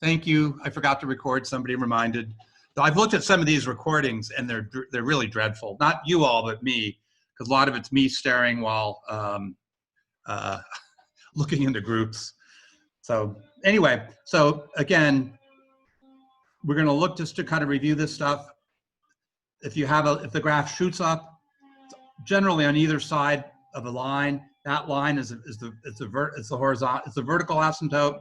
Thank you. I forgot to record. Somebody reminded. I've looked at some of these recordings, and they're really dreadful. Not you all, but me, because a lot of it's me staring while looking into groups. So anyway, so again, we're going to look just to kind of review this stuff. If the graph shoots up, generally on either side of a line, that line is the vertical asymptote.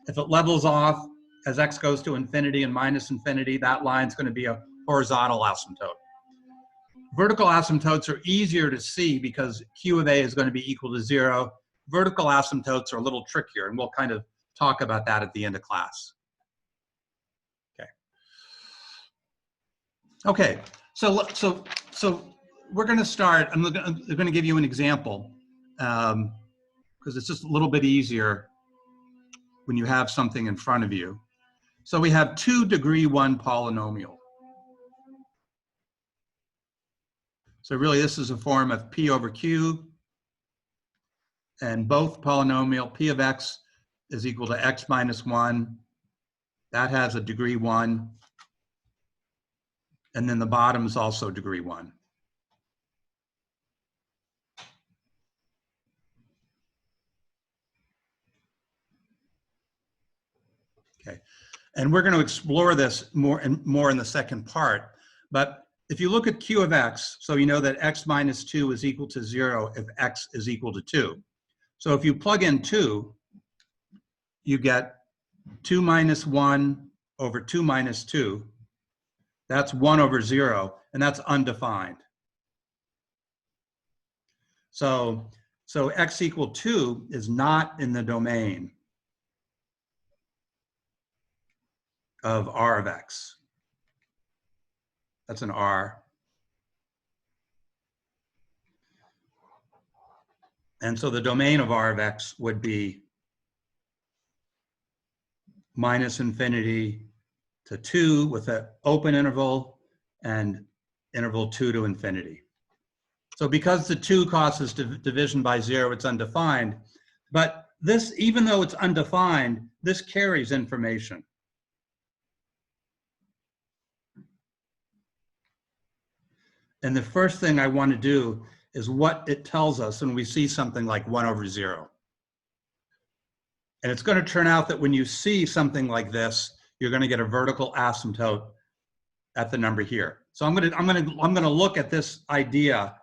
If it levels off as x goes to infinity and minus infinity, that line's going to be a horizontal asymptote. Vertical asymptotes are easier to see because Q of A is going to be equal to 0. Vertical asymptotes are a little trickier, and we'll kind of talk about that at the end of class. Okay, so we're going to start. I'm going to give you an example because it's just a little bit easier when you have something in front of you. So we have 2 degree 1 polynomial. So really this is a form of P over Q, and both polynomial P of x is equal to x minus 1. That has a degree 1. And then the bottom is also degree 1. Okay, and we're going to explore this more in the second part. But if you look at Q of x, so you know that x minus 2 is equal to 0 if x is equal to 2. So if you plug in 2, you get 2 minus 1 over 2 minus 2. That's 1 over 0, and that's undefined. So x equal 2 is not in the domain of R of x. That's an R. And so the domain of R of x would be minus infinity to 2 with an open interval and interval 2 to infinity. So because the 2 causes division by 0, it's undefined. But this, even though it's undefined, this carries information. And the first thing I want to do is what it tells us when we see something like 1 over 0. And it's going to turn out that when you see something like this, you're going to get a vertical asymptote at the number here. So I'm going to look at this idea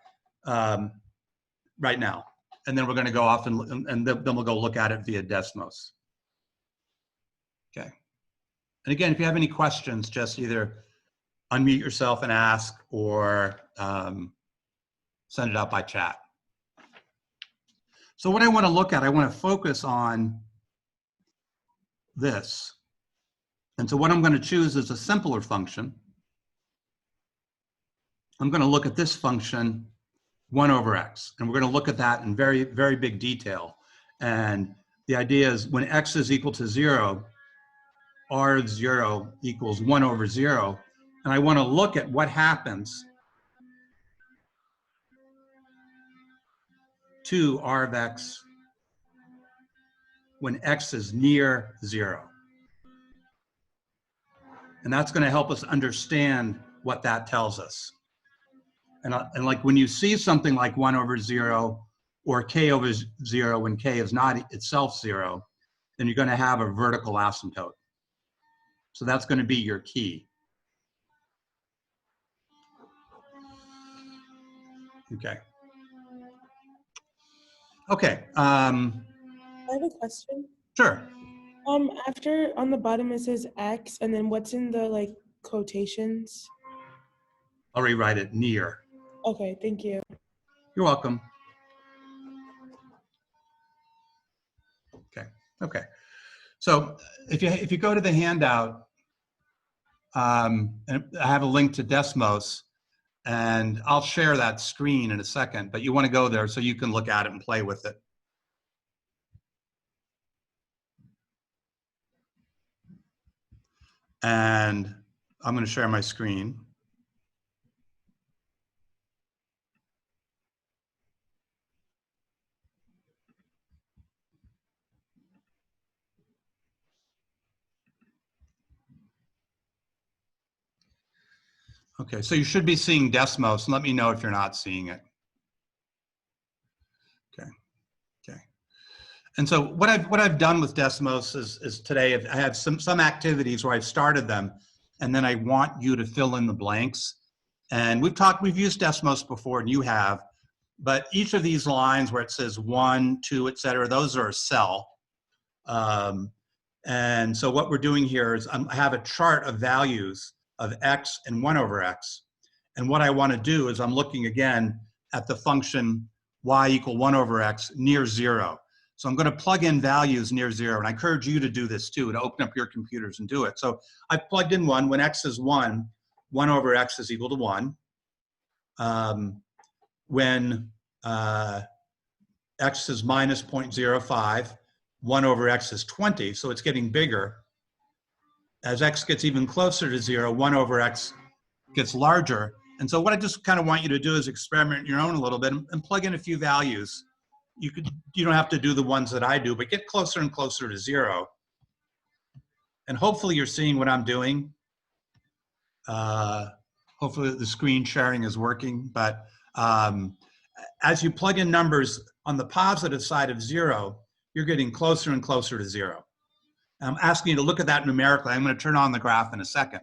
right now, and then we're going to go off and then we'll go look at it via Desmos. Okay. And again, if you have any questions, just either unmute yourself and ask, or send it out by chat. So what I want to look at, I want to focus on this. And so what I'm going to choose is a simpler function. I'm going to look at this function, 1 over x. And we're going to look at that in very, very big detail. And the idea is when x is equal to 0, r of 0 equals 1 over 0. And I want to look at what happens to r of x when x is near 0. And that's going to help us understand what that tells us. And like when you see something like 1 over 0 or k over 0 when k is not itself 0, then you're going to have a vertical asymptote. So that's going to be your key. Okay. Okay. I have a question. Sure. After on the bottom it says X, and then what's in the quotations? I'll rewrite it, near. Okay, thank you. You're welcome. Okay. Okay. So if you go to the handout, and I have a link to Desmos, and I'll share that screen in a second, but you want to go there so you can look at it and play with it. And I'm going to share my screen. Okay, so you should be seeing Desmos, and let me know if you're not seeing it. Okay, okay. And so what I've done with Desmos is today I have some activities where I've started them, and then I want you to fill in the blanks. And we've used Desmos before, and you have, but each of these lines where it says 1, 2, et cetera, those are a cell. And so what we're doing here is I have a chart of values of x and 1 over x. And what I want to do is I'm looking again at the function y equal 1 over x near 0. So I'm going to plug in values near 0. And I encourage you to do this too, to open up your computers and do it. So I've plugged in 1. When x is 1, 1 over x is equal to 1. When x is minus 0.05, 1 over x is 20, so it's getting bigger. As x gets even closer to 0, 1 over x gets larger. And so what I just kind of want you to do is experiment your own a little bit and plug in a few values. You don't have to do the ones that I do, but get closer and closer to 0. And hopefully you're seeing what I'm doing. Hopefully the screen sharing is working, but as you plug in numbers on the positive side of 0, you're getting closer and closer to 0. I'm asking you to look at that numerically. I'm going to turn on the graph in a second.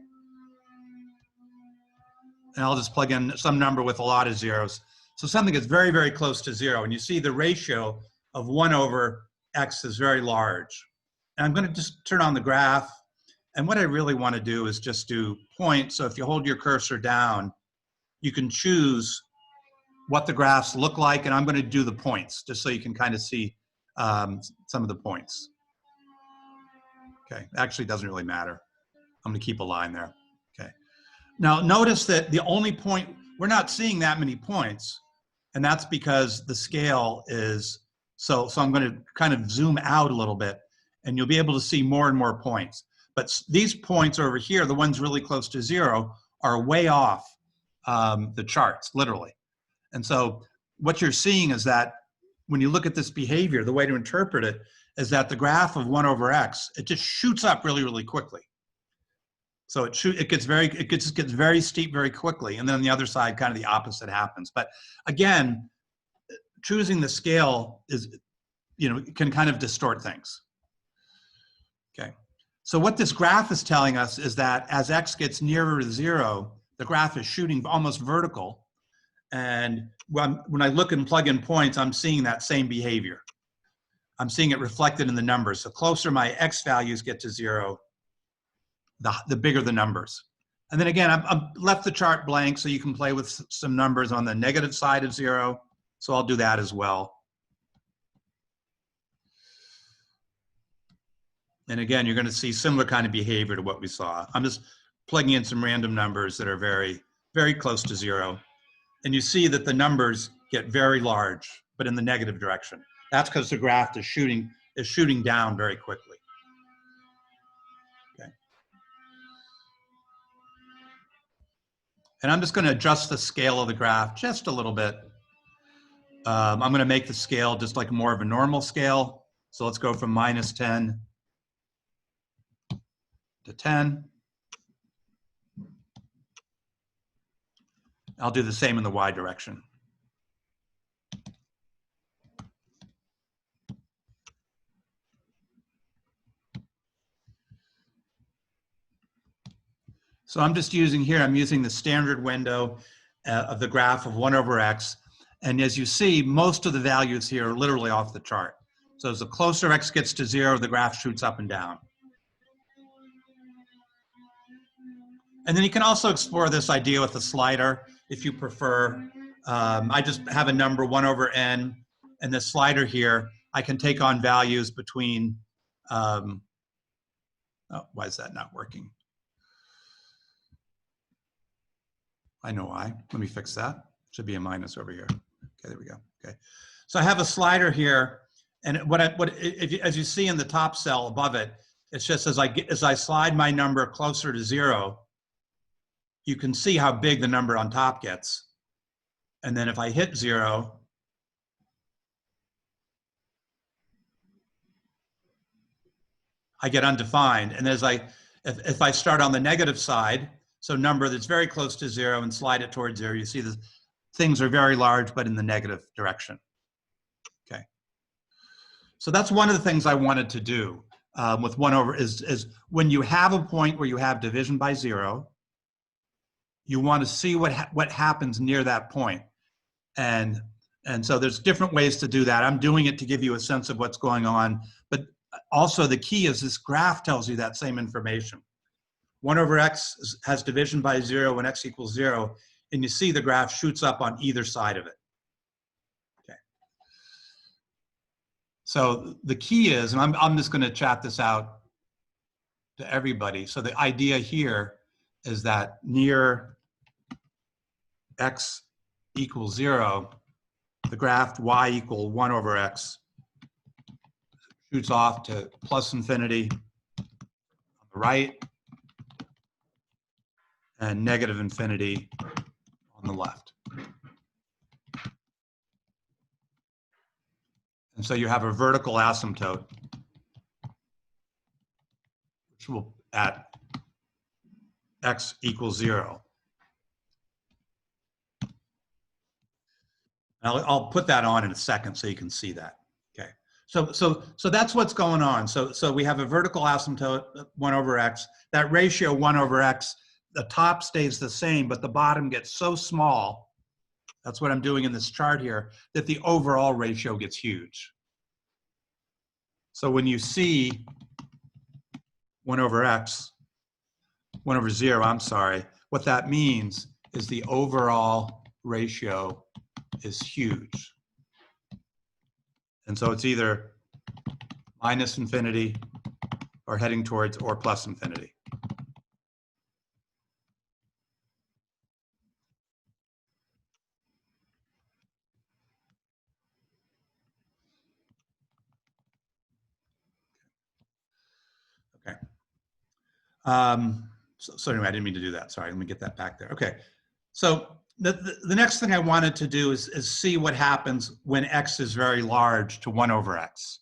And I'll just plug in some number with a lot of zeros. So something that's very, very close to 0. And you see the ratio of 1 over x is very large. And I'm going to just turn on the graph. And what I really want to do is just do points. So if you hold your cursor down, you can choose what the graphs look like. And I'm going to do the points just so you can kind of see some of the points. Okay, actually it doesn't really matter. I'm going to keep a line there. Okay. Now notice that the only point, we're not seeing that many points, and that's because the scale is, so I'm going to kind of zoom out a little bit, and you'll be able to see more and more points. But these points over here, the ones really close to 0, are way off the charts, literally. And so what you're seeing is that when you look at this behavior, the way to interpret it is that the graph of 1 over x, it just shoots up really, really quickly. So it gets very steep very quickly, and then on the other side, kind of the opposite happens. But again, choosing the scale is, can kind of distort things. Okay. So what this graph is telling us is that as x gets nearer to 0, the graph is shooting almost vertical. And when I look and plug in points, I'm seeing that same behavior. I'm seeing it reflected in the numbers. The closer my x values get to 0, the bigger the numbers. And then again, I've left the chart blank so you can play with some numbers on the negative side of 0. So I'll do that as well. And again, you're going to see similar kind of behavior to what we saw. I'm just plugging in some random numbers that are very, very close to 0. And you see that the numbers get very large, but in the negative direction. That's because the graph is shooting down very quickly. Okay. And I'm just going to adjust the scale of the graph just a little bit. I'm going to make the scale just like more of a normal scale. So let's go from -10 to 10. I'll do the same in the y direction. So I'm just using here, I'm using the standard window of the graph of 1 over x. And as you see, most of the values here are literally off the chart. So as the closer x gets to 0, the graph shoots up and down. And then you can also explore this idea with a slider if you prefer. I just have a number 1 over n, and the slider here, I can take on values between, oh, why is that not working? I know why. Let me fix that. Should be a minus over here. Okay, there we go. Okay, so I have a slider here, and as you see in the top cell above it, it's just as I slide my number closer to 0, you can see how big the number on top gets. And then if I hit 0, I get undefined. And if I start on the negative side, So number that's very close to 0 and slide it towards 0. You see the things are very large, but in the negative direction. Okay. So that's one of the things I wanted to do with 1 over is when you have a point where you have division by 0, you want to see what happens near that point. And so there's different ways to do that. I'm doing it to give you a sense of what's going on. But also the key is this graph tells you that same information. 1 over x has division by 0 when x equals 0. And you see the graph shoots up on either side of it. Okay. So the key is, and I'm just going to chat this out to everybody. So the idea here is that near x equals 0, the graph y equal 1 over x shoots off to plus infinity on the right and negative infinity on the left. And so you have a vertical asymptote, which will at x equals 0. I'll put that on in a second so you can see that. Okay. So that's what's going on. So we have a vertical asymptote 1 over x. That ratio 1 over x, the top stays the same, but the bottom gets so small. That's what I'm doing in this chart here, that the overall ratio gets huge. So when you see 1 over x, 1 over 0, I'm sorry, what that means is the overall ratio is huge. And so it's either minus infinity or heading towards or plus infinity. Okay. So anyway, I didn't mean to do that. Sorry, let me get that back there. Okay. So the next thing I wanted to do is see what happens when x is very large to 1 over x.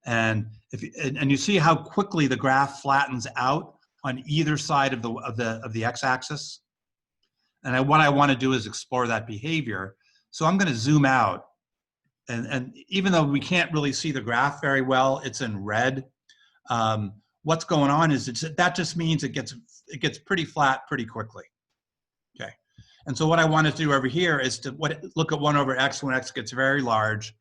And you see how quickly the graph flattens out on either side of the x-axis. And what I want to do is explore that behavior. So I'm going to zoom out. And even though we can't really see the graph very well, it's in red. What's going on is that just means it gets pretty flat pretty quickly. Okay. And so what I want to do over here is to look at 1 over x when x gets very large.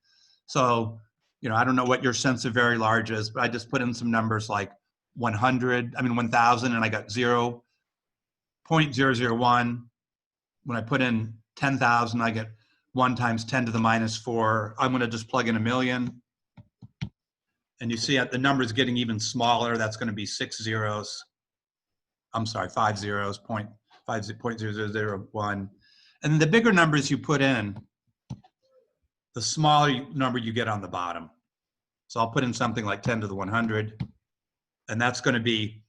So, you know, I don't know what your sense of very large is, but I just put in some numbers like 1,000, and I got 0.001. When I put in 10,000, I get 1 times 10 to the minus 4. I'm going to just plug in 1,000,000. And you see the number is getting even smaller. That's going to be 6 zeros. I'm sorry, 5 zeros, 0.0001. And then the bigger numbers you put in, the smaller number you get on the bottom. So I'll put in something like 10 to the 100, and that's going to be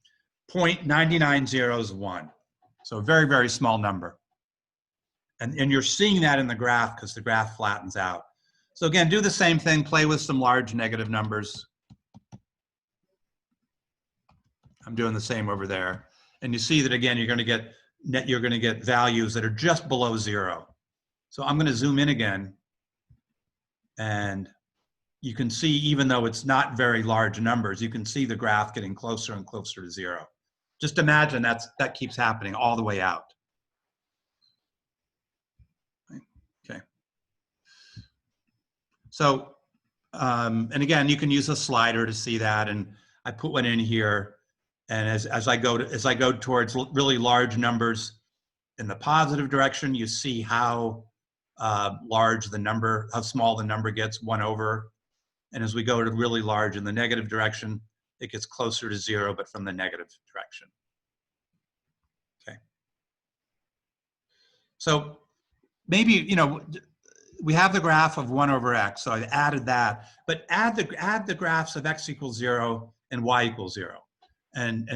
0.9901. So a very, very small number. And you're seeing that in the graph because the graph flattens out. So again, do the same thing, play with some large negative numbers. I'm doing the same over there. And you see that again, you're going to get values that are just below 0. So I'm going to zoom in again. And you can see, even though it's not very large numbers, you can see the graph getting closer and closer to 0. Just imagine that keeps happening all the way out. Okay. So, and again, you can use a slider to see that. And I put one in here. And as I go towards really large numbers in the positive direction, you see how how small the number gets, 1 over. And as we go to really large in the negative direction, it gets closer to 0, but from the negative direction. Okay. So maybe, you know, we have the graph of 1 over x, so I added that, but add the graphs of x equals 0 and y equals 0. And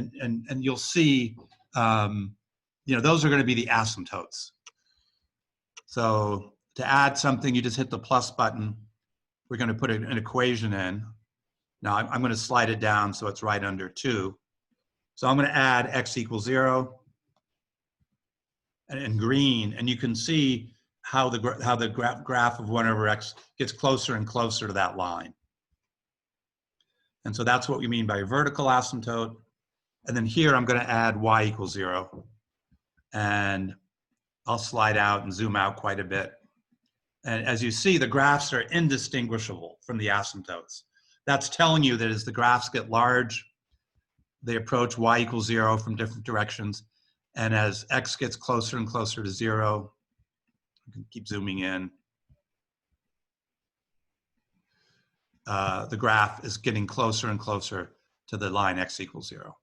you'll see, you know, those are going to be the asymptotes. So to add something, you just hit the plus button. We're going to put an equation in. Now I'm going to slide it down so it's right under 2. So I'm going to add x equals 0 and green, and you can see how the graph of 1 over x gets closer and closer to that line. And so that's what we mean by vertical asymptote. And then here I'm going to add y equals 0. And I'll slide out and zoom out quite a bit. And as you see, the graphs are indistinguishable from the asymptotes. That's telling you that as the graphs get large, they approach y equals 0 from different directions. And as x gets closer and closer to 0, you can keep zooming in, the graph is getting closer and closer to the line x equals 0.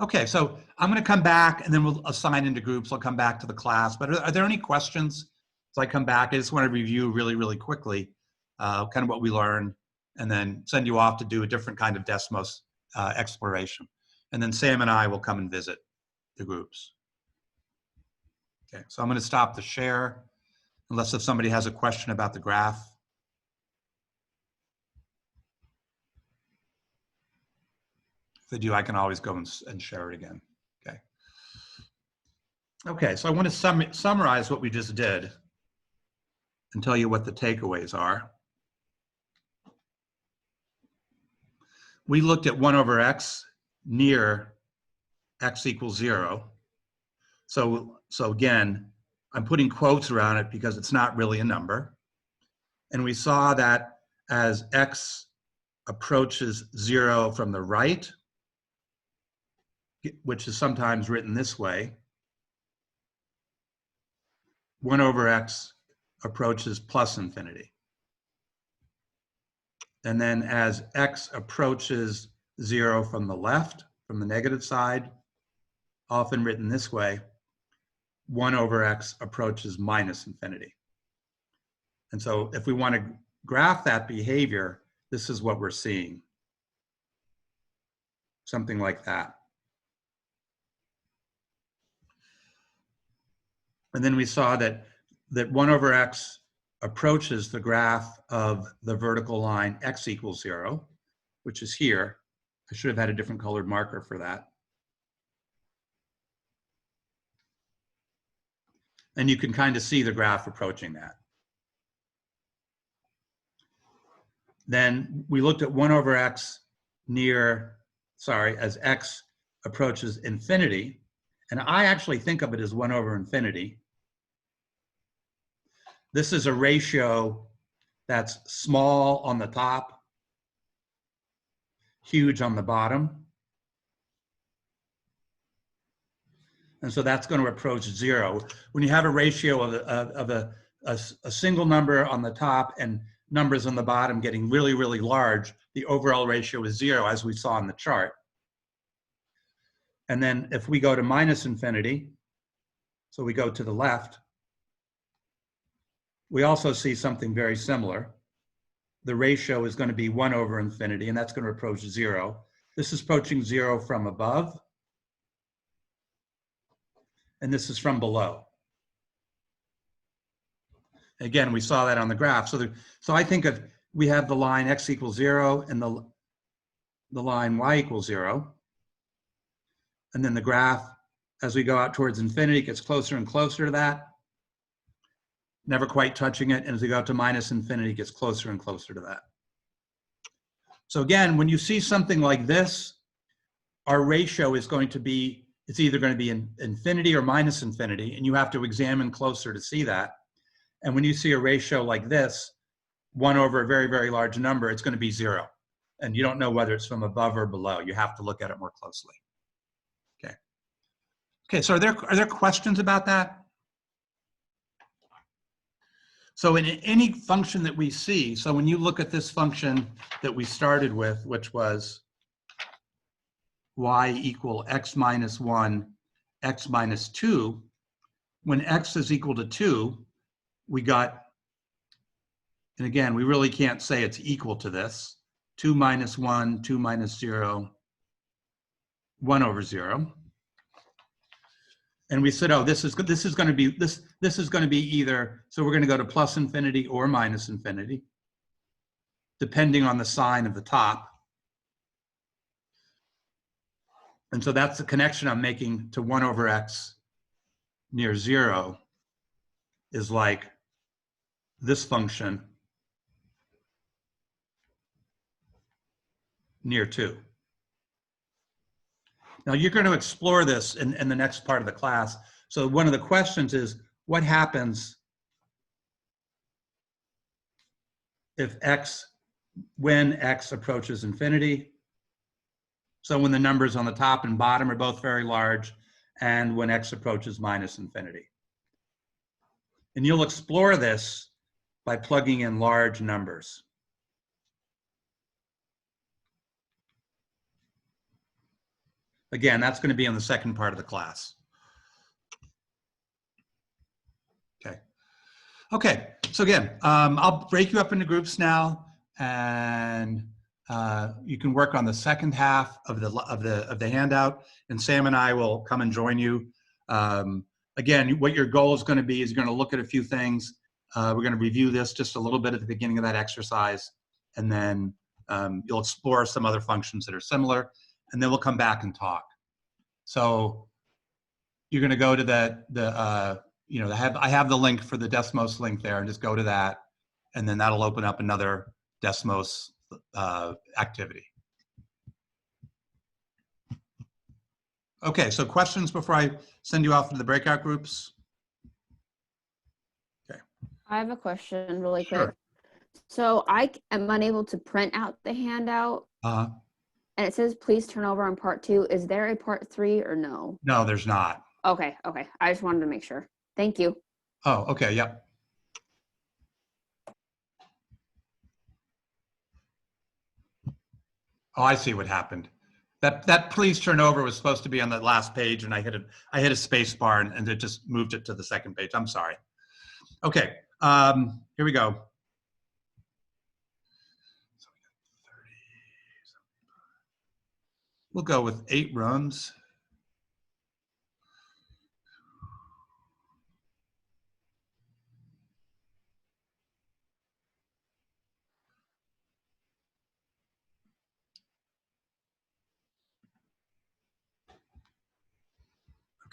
Okay, so I'm going to come back and then we'll assign into groups. I'll come back to the class. But are there any questions as I come back? I just want to review really, really quickly kind of what we learned and then send you off to do a different kind of Desmos exploration. And then Sam and I will come and visit the groups. Okay, so I'm going to stop the share unless if somebody has a question about the graph. If they do, I can always go and share it again. Okay. Okay, so I want to summarize what we just did and tell you what the takeaways are. We looked at 1 over x near x equals 0. So again, I'm putting quotes around it because it's not really a number. And we saw that as x approaches 0 from the right, which is sometimes written this way, 1 over x approaches plus infinity. And then as x approaches 0 from the left, from the negative side, often written this way, 1 over x approaches minus infinity. And so if we want to graph that behavior, this is what we're seeing. Something like that. And then we saw that 1 over x approaches the graph of the vertical line x equals 0, which is here. I should have had a different colored marker for that. And you can kind of see the graph approaching that. Then we looked at 1 over x as x approaches infinity. And I actually think of it as 1 over infinity. This is a ratio that's small on the top, huge on the bottom. And so that's going to approach 0. When you have a ratio of a single number on the top and numbers on the bottom getting really, really large, the overall ratio is 0, as we saw in the chart. And then if we go to minus infinity, so we go to the left, we also see something very similar. The ratio is going to be 1 over infinity, and that's going to approach 0. This is approaching 0 from above, and this is from below. Again, we saw that on the graph. So I think we have the line x equals 0 and the line y equals 0. And then the graph, as we go out towards infinity, gets closer and closer to that, never quite touching it. And as we go out to minus infinity, it gets closer and closer to that. So again, when you see something like this, our ratio is going to be, it's either going to be infinity or minus infinity, and you have to examine closer to see that. And when you see a ratio like this, 1 over a very, very large number, it's going to be 0. And you don't know whether it's from above or below. You have to look at it more closely. Okay. Okay, so are there questions about that? So in any function that we see, so when you look at this function that we started with, which was y equal x minus 1, x minus 2, when x is equal to 2, we got, and again, we really can't say it's equal to this, 2 minus 1, 2 minus 0, 1 over 0. And we said, oh, this is going to be either, so we're going to go to plus infinity or minus infinity, depending on the sign of the top. And so that's the connection I'm making to 1 over x near 0 is like this function near 2. Now you're going to explore this in the next part of the class. So one of the questions is, what happens if when x approaches infinity? So when the numbers on the top and bottom are both very large, and when x approaches minus infinity. And you'll explore this by plugging in large numbers. Again, that's going to be in the second part of the class. Okay, so again, I'll break you up into groups now, and you can work on the second half of the handout, and Sam and I will come and join you. Again, what your goal is going to be is you're going to look at a few things. We're going to review this just a little bit at the beginning of that exercise, and then you'll explore some other functions that are similar, and then we'll come back and talk. So you're going to go to I have the link for the Desmos link there, and just go to that, and then that'll open up another Desmos activity. Okay, so questions before I send you off to the breakout groups? Okay. I have a question really quick. Sure. So I am unable to print out the handout, and it says please turn over on part 2. Is there a part 3 or no? No, there's not. Okay. I just wanted to make sure. Thank you. Oh, okay, yep. Oh, I see what happened. That please turn over was supposed to be on the last page, and I hit a space bar, and it just moved it to the second page. I'm sorry. Okay, here we go. We'll go with 8 rooms.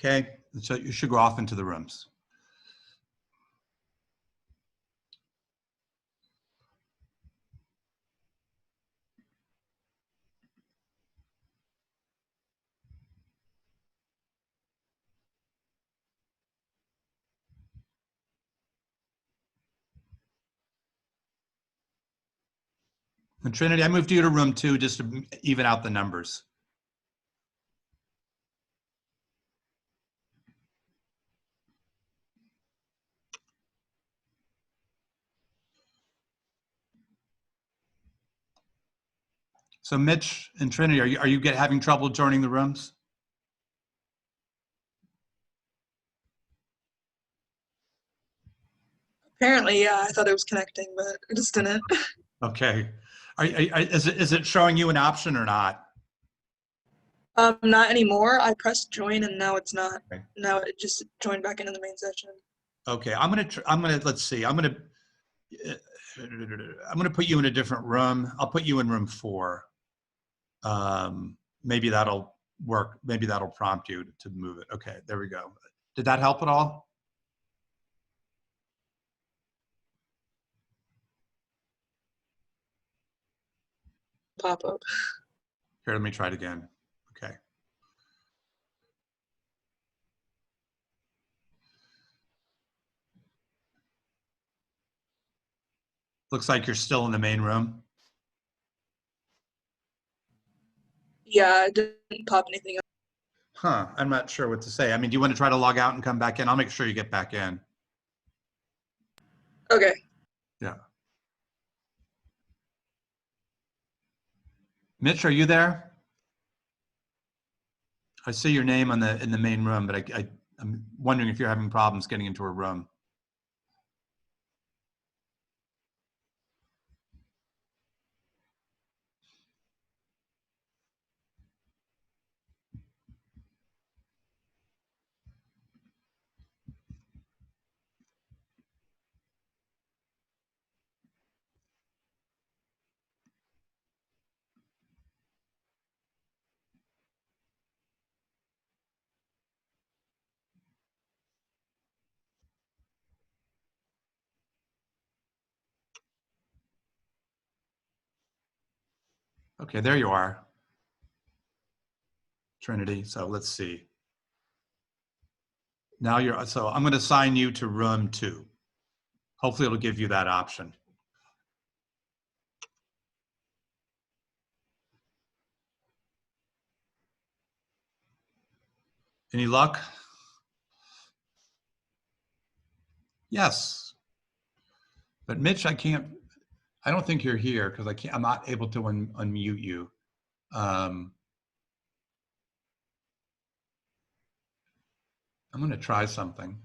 Okay, so you should go off into the rooms. And Trinity, I moved you to room 2 just to even out the numbers. So Mitch and Trinity, are you having trouble joining the rooms? Apparently, yeah, I thought it was connecting, but it just didn't. Okay. Is it showing you an option or not? Not anymore. I pressed join and now it's not. Okay. Now it just joined back into the main session. Okay, let's see. I'm gonna put you in a different room. I'll put you in room 4. Maybe that'll work. Maybe that'll prompt you to move it. Okay, there we go. Did that help at all? Pop up. Here, let me try it again. Okay. Looks like you're still in the main room. Yeah, it didn't pop anything up. Huh, I'm not sure what to say. I mean, do you want to try to log out and come back in? I'll make sure you get back in. Okay. Yeah. Mitch, are you there? I see your name in the main room, but I'm wondering if you're having problems getting into a room. Okay, there you are, Trinity. So let's see. Now so I'm going to assign you to room 2. Hopefully it'll give you that option. Any luck? Yes. But Mitch, I don't think you're here because I'm not able to unmute you. I'm going to try something.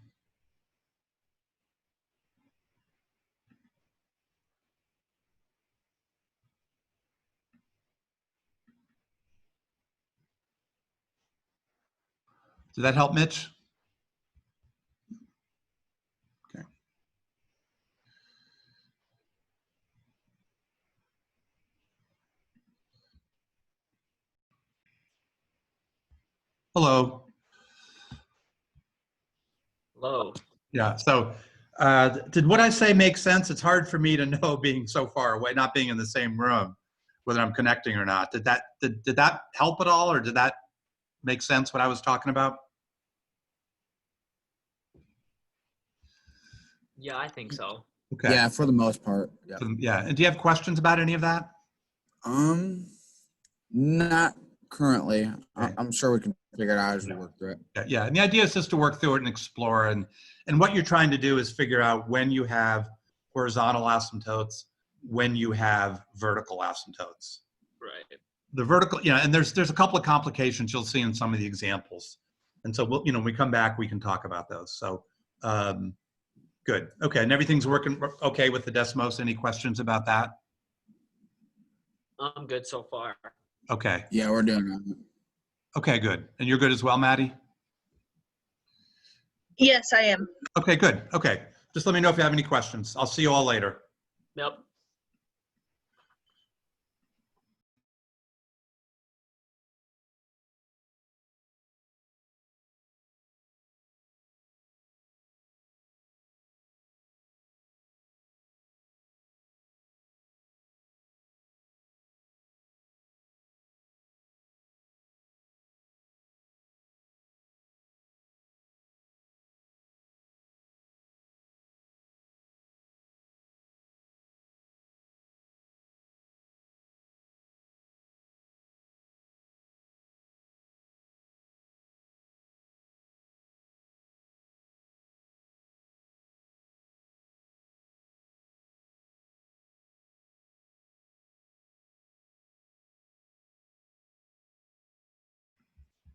Did that help, Mitch? Okay. Hello. Hello. Yeah, so did what I say make sense? It's hard for me to know being so far away, not being in the same room, whether I'm connecting or not. Did that help at all, or did that make sense what I was talking about? Yeah, I think so. Okay. Yeah, for the most part. Yeah. Yeah, and do you have questions about any of that? Not currently. Okay. I'm sure we can figure it out as we work through it. Yeah, and the idea is just to work through it and explore, and what you're trying to do is figure out when you have horizontal asymptotes, when you have vertical asymptotes. Right. The vertical, and there's a couple of complications you'll see in some of the examples, and so we'll, when we come back, we can talk about those. So, good. Okay, and everything's working okay with the Desmos. Any questions about that? I'm good so far. Okay. Yeah, we're doing it. Okay, good. And you're good as well, Maddie? Yes, I am. Okay, good. Okay. Just let me know if you have any questions. I'll see you all later. Yep.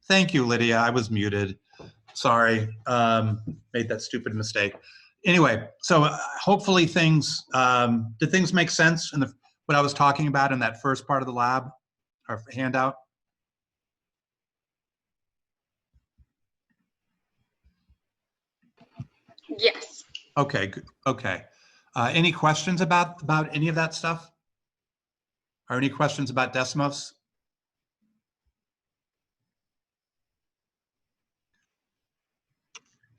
Thank you, Lydia. I was muted. Sorry, made that stupid mistake. Anyway, so hopefully did things make sense in what I was talking about in that first part of the lab or handout? Yes. Okay, good. Okay. Any questions about any of that stuff? Or any questions about Desmos?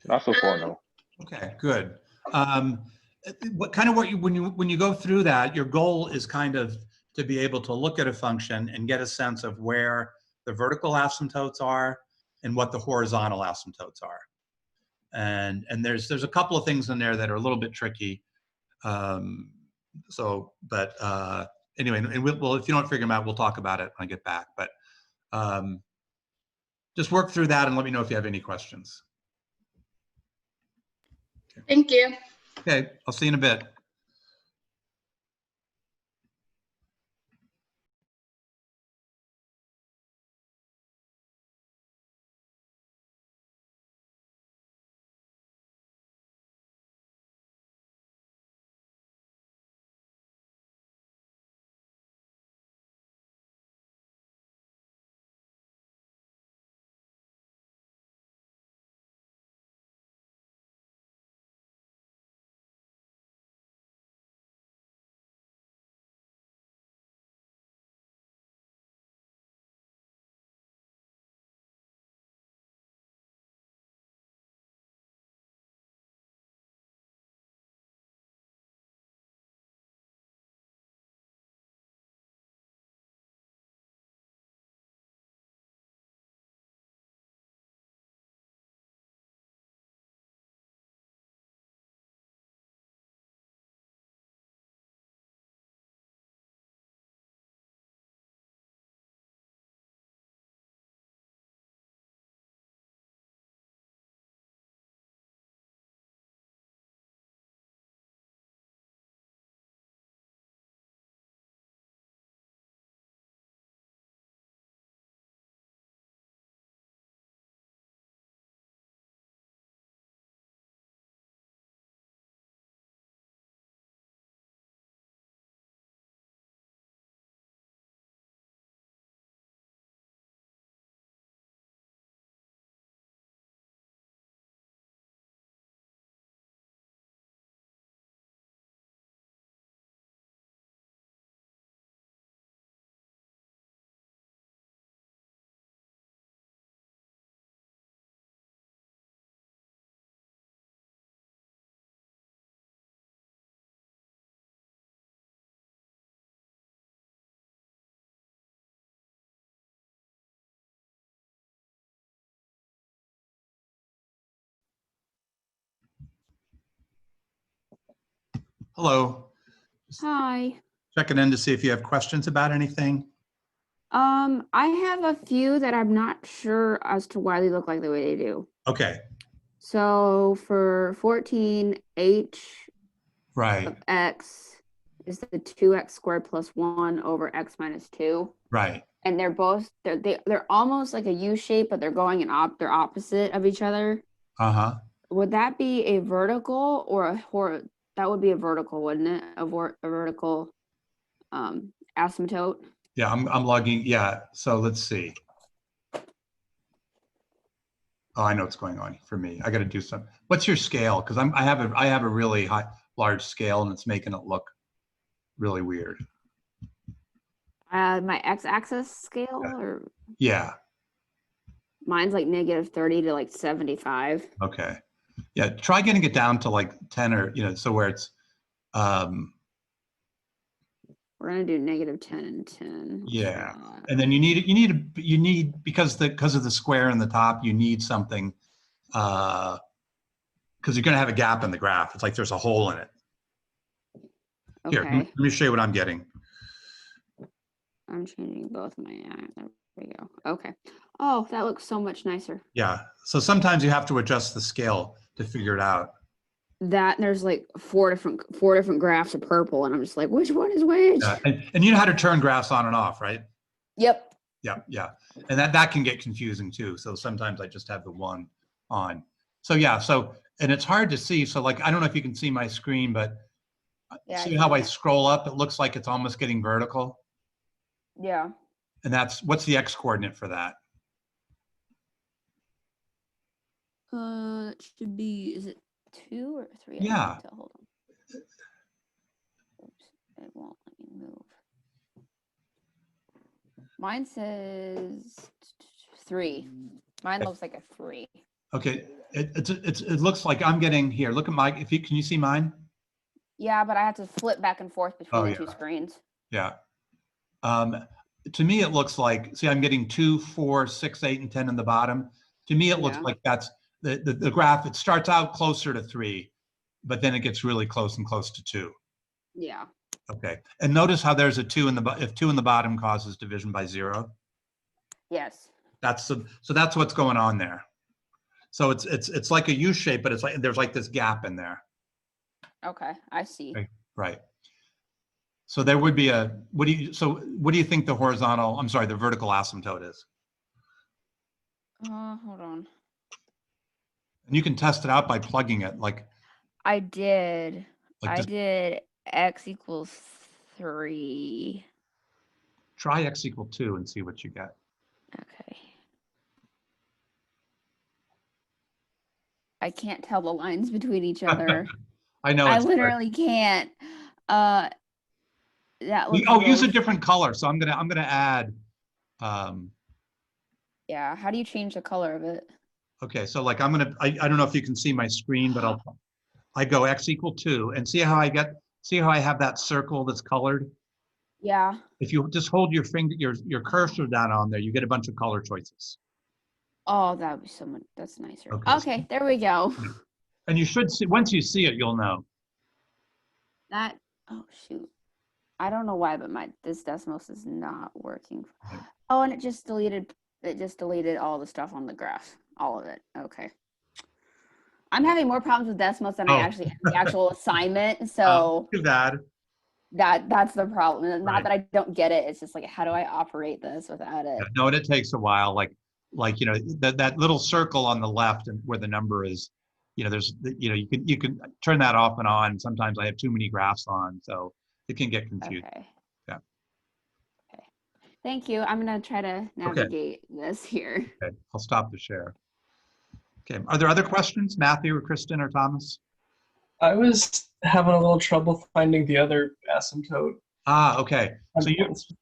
Not so far, no. Okay, good. When you go through that, your goal is kind of to be able to look at a function and get a sense of where the vertical asymptotes are and what the horizontal asymptotes are. And there's a couple of things in there that are a little bit tricky. Anyway, and well, if you don't figure them out, we'll talk about it when I get back. But just work through that and let me know if you have any questions. Thank you. Okay, I'll see you in a bit. Hello. Hi. Checking in to see if you have questions about anything. I have a few that I'm not sure as to why they look like the way they do. Okay. So for 14, h Right. of x is the 2x squared plus 1 over x minus 2. Right. And they're both, they're almost like a U shape, but they're going in they're opposite of each other. Uh-huh. Would that be a vertical or a that would be a vertical, wouldn't it? A vertical asymptote. Yeah, I'm logging. Yeah. So let's see. Oh, I know what's going on for me. I got to do some. What's your scale? Because I have a really large scale, and it's making it look really weird. My x-axis scale, Yeah. or Yeah. mine's like -30 to like 75. Okay. Yeah. Try getting it down to like 10 or so where it's. We're gonna do -10 and 10. Yeah. And then you need because of the square in the top, you need something because you're going to have a gap in the graph. It's like there's a hole in it. Here, Okay. let me show you what I'm getting. I'm changing both my. There we go. Okay. Oh, that looks so much nicer. Yeah. So sometimes you have to adjust the scale to figure it out. That there's like four different graphs of purple, and I'm just like, which one is which? Yeah. And you know how to turn graphs on and off, right? Yep. Yeah. Yeah. And that can get confusing too. So sometimes I just have the one on. So yeah. So and it's hard to see. So like I don't know if you can see my screen, but Yeah, see how I scroll up? It looks like it's almost getting vertical. Yeah. And what's the x coordinate for that? It should be, is it 2 or 3? Yeah. Hold on. Oops, it won't let me move. Mine says 3. Mine looks like a 3. Okay. It looks like I'm getting here. Look at can you see mine? Yeah, but I have to flip back and forth between the yeah. two screens. Yeah. To me, it looks like, see, I'm getting 2, 4, 6, 8, and 10 in the bottom. To me, it looks like that's the graph. It starts out closer to 3, but then it gets really close and close to 2. Yeah. Okay. And notice how there's a 2 if 2 in the bottom causes division by 0. Yes. So that's what's going on there. So it's like a U shape, but it's like there's like this gap in there. Okay, I see. Right. So there would be what do you think the vertical asymptote is? Hold on. And you can test it out by plugging it I did. Like I this- did x equals 3. try x equal 2 and see what you get. Okay. I can't tell the lines between each other. I know. I It's literally can't. That looks use a really different color. So I'm gonna add. Yeah. How do you change the color of it? Okay, so like I don't know if you can see my screen, but I go x equal 2 and see how I have that circle that's colored. Yeah. If you just hold your your cursor down on there, you get a bunch of color choices. Oh, that would be so much. That's nicer. Okay. Okay, there we go. And you should see, once you see it, you'll know. That, oh shoot. I don't know why, but this Desmos is not working. Okay. Oh, and it just deleted all the stuff on the graph. All of it. Okay. I'm having more problems with Desmos than I actually had the actual assignment. So too bad. That's the problem. Not Right. that I don't get it. It's just like, how do I operate this without it? Yeah, no, and it takes a while. Like that little circle on the left and where the number is, there's you can turn that off and on. Sometimes I have too many graphs on, so it can get confusing. Okay. Yeah. Okay. Thank you. I'm gonna try to navigate this here. Okay, I'll stop the share. Okay, are there other questions, Matthew or Kristen or Thomas? I was having a little trouble finding the other asymptote. Okay. So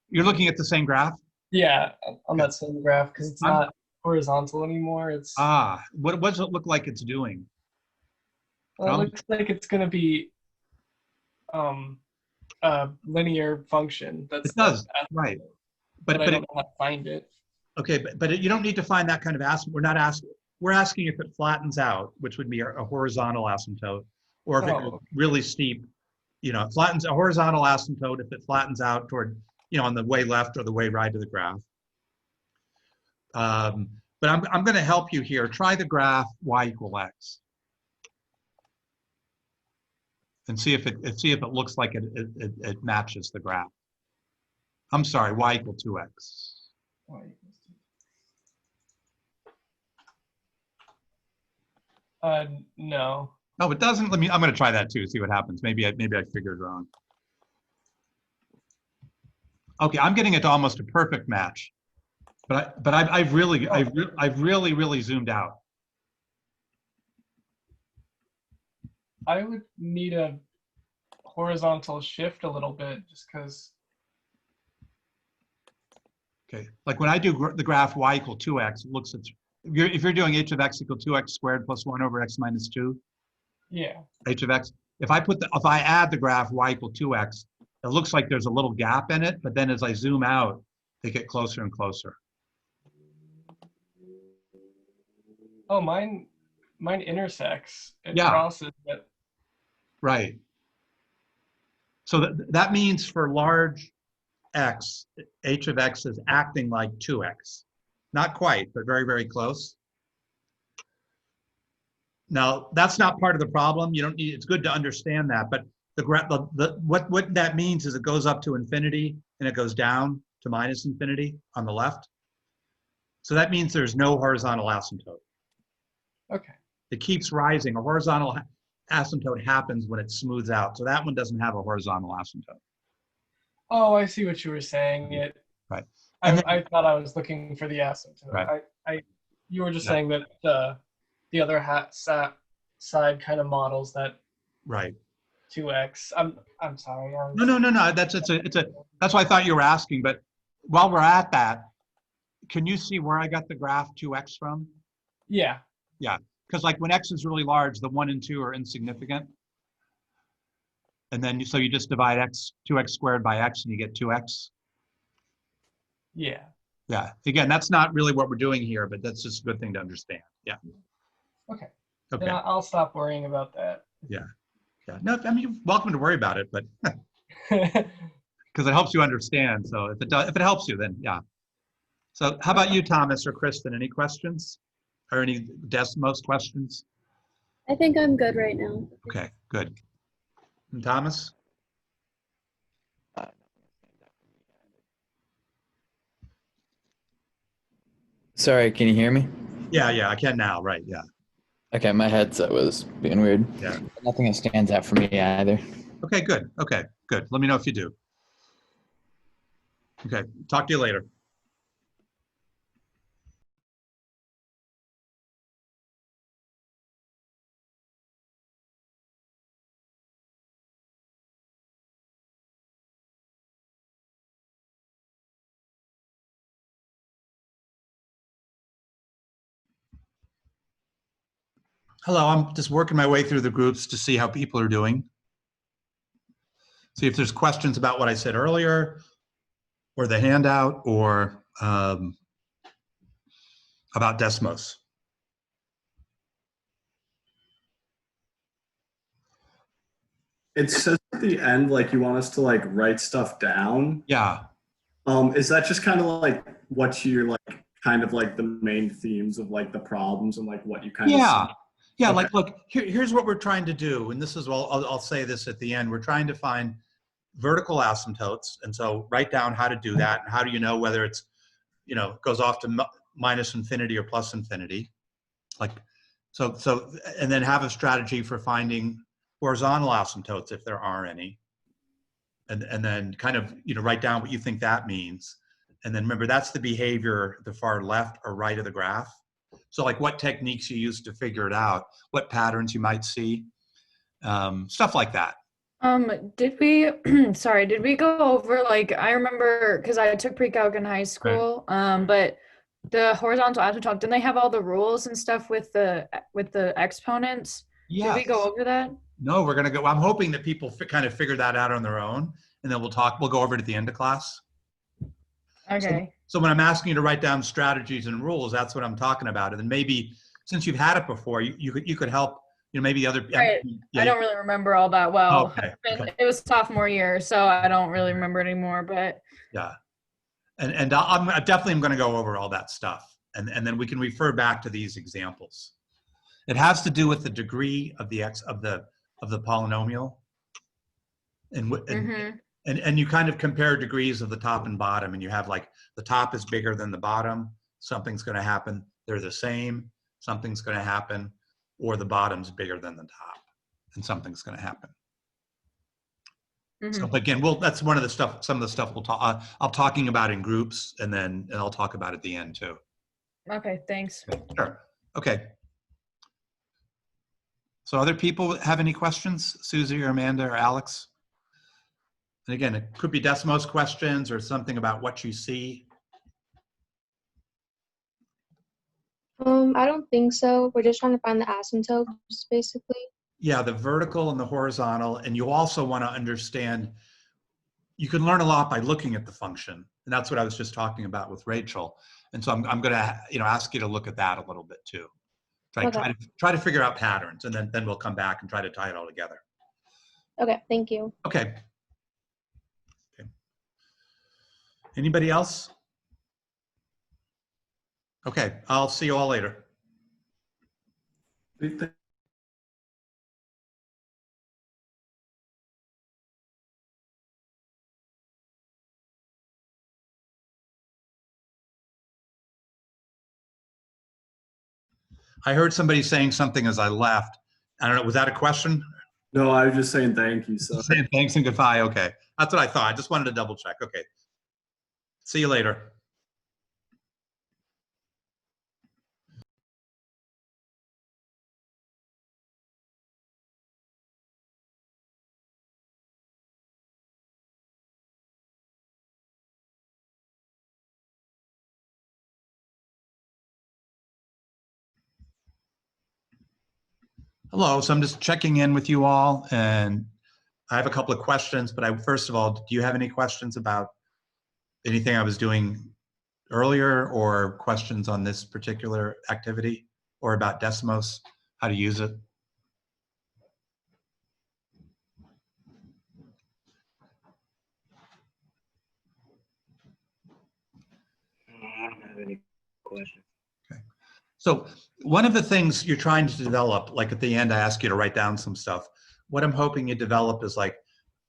you're looking at the same graph? Yeah, on that same graph, because it's not horizontal anymore. It's what does it look like it's doing? well, it looks like it's going to be a linear function. It does, right? But I don't know how to find it. Okay, but you don't need to find that kind of asymptote. We're not asking. We're asking if it flattens out, which would be a horizontal asymptote, or if it goes really steep you know, it flattens a horizontal asymptote if it flattens out toward, you know, on the way left or the way right of the graph. But I'm going to help you here. Try the graph y equal x, and see if it looks like it matches the graph. I'm sorry, y equal 2x. No. No, it doesn't. I'm going to try that too. See what happens. Maybe I figured wrong. Okay, I'm getting it to almost a perfect match, but I've really zoomed out. I would need a horizontal shift a little bit just because. Okay, like when I do the graph y equal 2x, it looks at, if you're doing h of x equal 2x squared plus 1 over x minus 2. Yeah. H of x. If I add the graph y equal 2x, it looks like there's a little gap in it, but then as I zoom out, they get closer and closer. Oh, mine intersects. It Yeah. crosses it. Right. So that means for large x, h of x is acting like 2x. Not quite, but very, very close. Now, that's not part of the problem. You don't need, it's good to understand that, but what that means is it goes up to infinity and it goes down to minus infinity on the left. So that means there's no horizontal asymptote. Okay. It keeps rising. A horizontal asymptote happens when it smooths out. So that one doesn't have a horizontal asymptote. Oh, I see what you were saying. Right. I thought I was looking for the asymptote. Right. You were just saying that the other side kind of models that. Right. 2x. I'm sorry. No. That's why I thought you were asking. But while we're at that, can you see where I got the graph 2x from? Yeah. Yeah, because like when x is really large, the 1 and 2 are insignificant. And then so you just divide 2x squared by x and you get 2x. Yeah. Yeah. Again, that's not really what we're doing here, but that's just a good thing to understand. Yeah. Okay. Okay. Then I'll stop worrying about that. Yeah. Yeah. No, I mean, you're welcome to worry about it, but because it helps you understand. So if it helps you, then yeah. So how about you, Thomas or Kristen? Any questions or any Desmos questions? I think I'm good right now. Okay, good. And Thomas? Sorry, can you hear me? Yeah, I can now. Right, yeah. Okay, my headset was being weird. Yeah. Nothing that stands out for me either. Okay, good. Okay, good. Let me know if you do. Okay, talk to you later. Hello, I'm just working my way through the groups to see how people are doing. See if there's questions about what I said earlier, or the handout, or about Desmos. It says at the end, like you want us to like write stuff down. Yeah. Is that just kind of like what you're like, kind of like the main themes of like the problems and like what you kind of see? Yeah, Okay. like, look, here's what we're trying to do. And this is, well, I'll say this at the end. We're trying to find vertical asymptotes. And so write down how to do that. And how do you know whether it's, you know, goes off to minus infinity or plus infinity? Like, so, and then have a strategy for finding horizontal asymptotes if there are any. And then kind of, you know, write down what you think that means. And then remember, that's the behavior the far left or right of the graph. So like what techniques you use to figure it out, what patterns you might see, stuff like that. Did we, sorry, did we go over, like, I remember, because I took pre-calc in high school, but the horizontal asymptote, didn't they have all the rules and stuff with the exponents? Yes. Did we go over that? No, we're gonna go, I'm hoping that people kind of figure that out on their own, and then we'll go over it at the end of class. Okay. So when I'm asking you to write down strategies and rules, that's what I'm talking about. And then maybe since you've had it before, you could help You know, maybe the other. Right. Yeah, I don't really remember all that well. Okay, And okay. it was sophomore year, so I don't really remember anymore. But Yeah, and I definitely am going to go over all that stuff, and then we can refer back to these examples. It has to do with the degree of the polynomial, and and you kind of compare degrees of the top and bottom, and you have like the top is bigger than the bottom. Something's going to happen. They're the same. Something's going to happen, or the bottom's bigger than the top, and something's going to happen. So again, that's one of the stuff. Some of the stuff we'll talk. I'm talking about in groups, and I'll talk about at the end too. okay, thanks. Sure. Okay. So other people have any questions? Susie or Amanda or Alex? And again, it could be Desmos questions or something about what you see. I don't think so. We're just trying to find the asymptotes, basically. Yeah, the vertical and the horizontal. And you also want to understand, you can learn a lot by looking at the function. And that's what I was just talking about with Rachel. And so I'm going to ask you to look at that a little bit too. Try to figure out patterns, and then we'll come back and try to tie it all together. Okay, thank you. Okay. Anybody else? Okay, I'll see you all later. I heard somebody saying something as I left. I don't know, was that a question? No, I was just saying thank you. So Saying thanks and goodbye. Okay, that's what I thought. I just wanted to double check. Okay, see you later. Hello, so I'm just checking in with you all, and I have a couple of questions, but first of all, do you have any questions about anything I was doing earlier, or questions on this particular activity, or about Desmos, how to use it? I don't have any questions. Okay. So one of the things you're trying to develop, like at the end, I ask you to write down some stuff. What I'm hoping you develop is like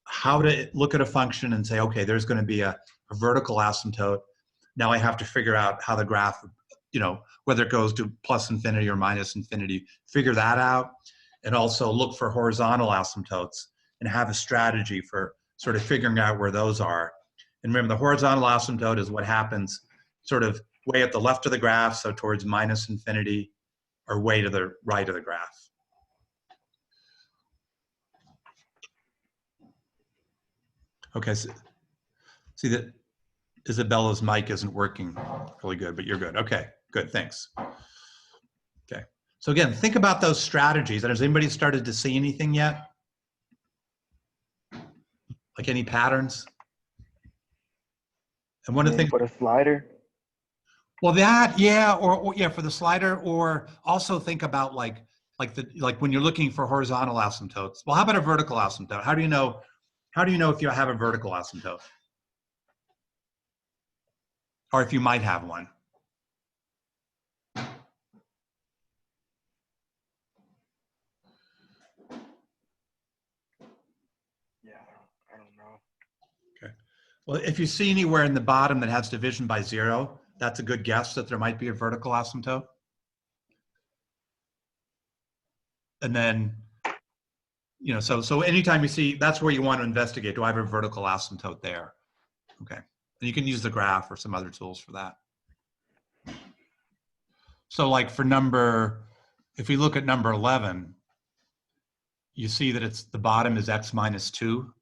how to look at a function and say, okay, there's going to be a vertical asymptote. Now I have to figure out how the graph, whether it goes to plus infinity or minus infinity, figure that out. And also look for horizontal asymptotes and have a strategy for sort of figuring out where those are. And remember, the horizontal asymptote is what happens sort of way at the left of the graph, so towards minus infinity, or way to the right of the graph. Okay, so see that Isabella's mic isn't working really good, but you're good. Okay, good, thanks. Okay, so again, think about those strategies. Has anybody started to see anything yet? Like any patterns? And one of the things For the slider. Well, that, yeah, or yeah, for the slider, or also think about like when you're looking for horizontal asymptotes. Well, how about a vertical asymptote? How do you know if you have a vertical asymptote? Or if you might have one? Yeah, I don't know. Okay. Well, if you see anywhere in the bottom that has division by 0, that's a good guess that there might be a vertical asymptote. And then, so anytime you see, that's where you want to investigate. Do I have a vertical asymptote there? Okay. And you can use the graph or some other tools for that. So like for if we look at number 11, you see that the bottom is x minus 2.